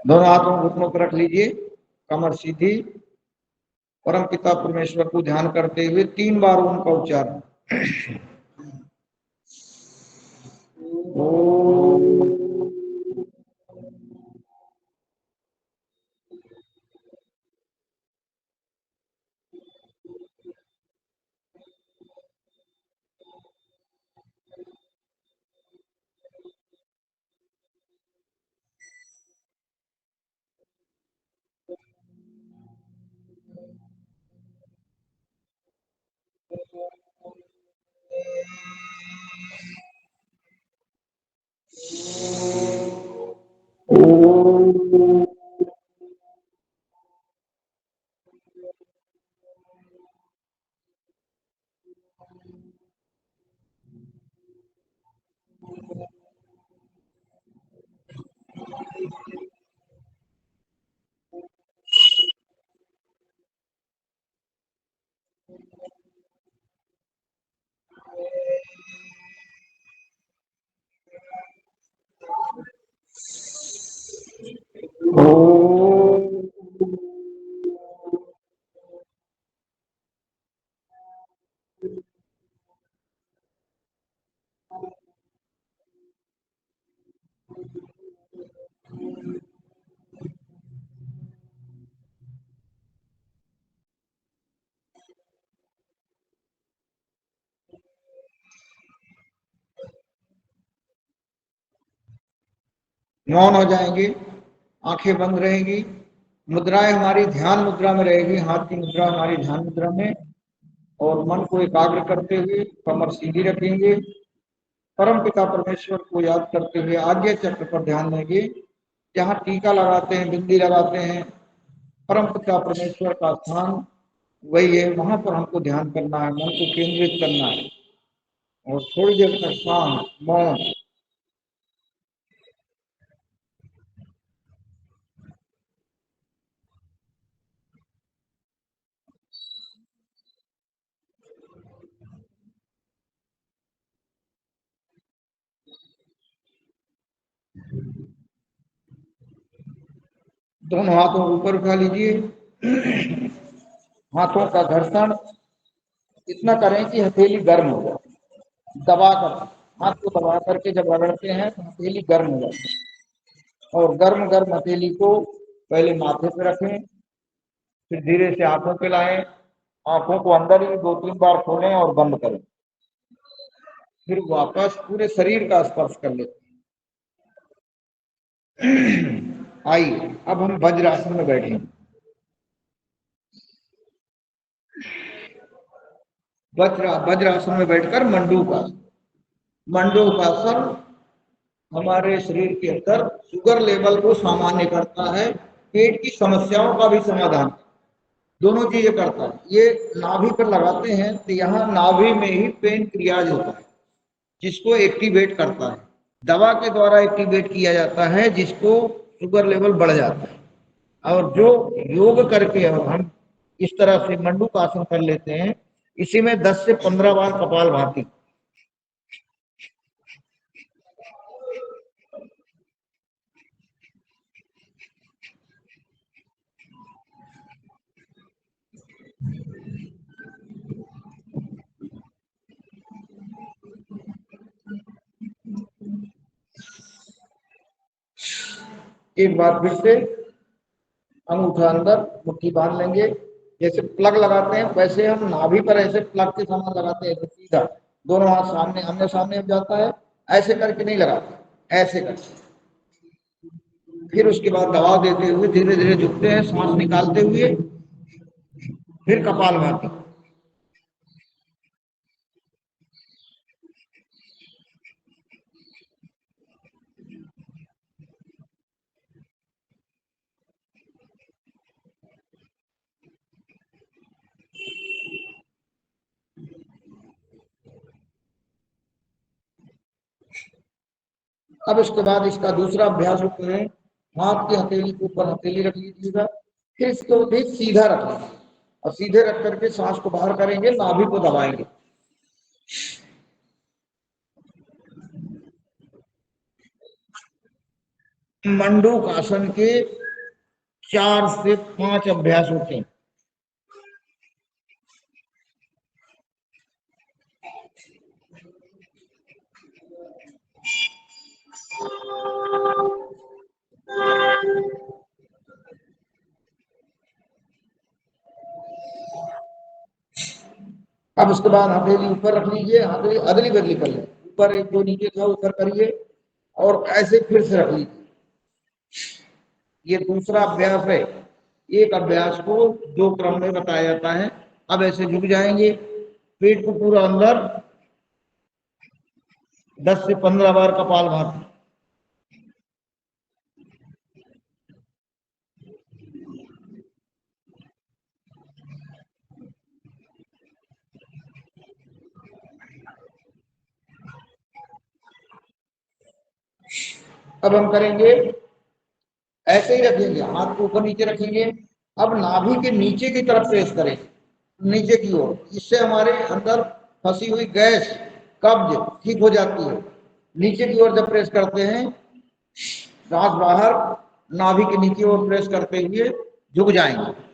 Speaker 2: दोनों हाथों घुटनों पर रख लीजिए, कमर सीधी। परम पिता परमेश्वर को ध्यान करते हुए 3 बार ओम का उच्चारण। मौन हो जाएंगे, आंखें बंद रहेगी, मुद्राएं हमारी ध्यान मुद्रा में रहेगी, हाथ की मुद्रा हमारी ध्यान मुद्रा में, और मन को एकाग्र करते हुए कमर सीधी रखेंगे। परम पिता परमेश्वर को याद करते हुए आज्ञा चक्र पर ध्यान देंगे। जहाँ टीका लगाते हैं, बिंदी लगाते हैं, परम पिता परमेश्वर का स्थान वही है, वहां पर हमको ध्यान करना है, मन को केंद्रित करना है, और थोड़ी देर तक शांत मौन। दोनों हाथों को ऊपर उठा लीजिए। हाथों का घर्षण इतना करें कि हथेली गर्म हो जाए, दबा कर, हाथ को दबा करके जब रगड़ते हैं तो हथेली गर्म हो जाती है, और गर्म गर्म हथेली को पहले माथे पे रखें, फिर धीरे से आंखों पे लाएं, आंखों को अंदर ही 2-3 बार खोलें और बंद करें, फिर वापस पूरे शरीर का स्पर्श कर लेते हैं। आइए अब हम वज्रासन में बैठेंगे। वज्रासन में बैठकर मंडूकासन हमारे शरीर के अंदर शुगर लेवल को सामान्य करता है, पेट की समस्याओं का भी समाधान, दोनों चीजें करता है। ये नाभि पर लगाते हैं तो यहाँ नाभि में ही पेन क्रियाज होता है, जिसको एक्टिवेट करता है। दवा के द्वारा एक्टिवेट किया जाता है, जिसको शुगर लेवल बढ़ जाता है। और जो योग करके हम इस तरह से मंडूकासन कर लेते हैं, इसी में 10 से 15 बार कपालभाति। एक बार फिर से अंगूठा अंदर, मुट्ठी बांध लेंगे, जैसे प्लग लगाते हैं वैसे हम नाभि पर ऐसे प्लग के समान लगाते हैं, ऐसे सीधा दोनों हाथ सामने आमने सामने हो जाता है, ऐसे करके नहीं लगाते, ऐसे करके। फिर उसके बाद दबाव देते हुए धीरे धीरे झुकते हैं, सांस निकालते हुए, फिर कपालभाति। अब इसके बाद इसका दूसरा अभ्यास करें। हाथ की हथेली के ऊपर हथेली रख लीजिएगा, फिर इसको भी सीधा रख लीजिए, और सीधे रख करके सांस को बाहर करेंगे, नाभि को दबाएंगे। मंडूक आसन के 4 से 5 अभ्यास होते हैं। अब उसके बाद हथेली ऊपर रख लीजिए, हथेली अदली बदली कर लीजिए, ऊपर एक जो नीचे था ऊपर करिए और ऐसे फिर से रख लीजिए। ये दूसरा अभ्यास है। एक अभ्यास को 2 क्रम में बताया जाता है। अब ऐसे झुक जाएंगे, पेट को पूरा अंदर 10 से 15 बार कपालभाति। अब हम करेंगे, ऐसे ही रखेंगे, हाथ को ऊपर नीचे रखेंगे। अब नाभि के नीचे की तरफ प्रेस करें, नीचे की ओर। इससे हमारे अंदर फंसी हुई गैस, कब्ज ठीक हो जाती है। नीचे की ओर जब प्रेस करते हैं, सांस बाहर, नाभि के नीचे ओर प्रेस करते हुए झुक जाएंगे।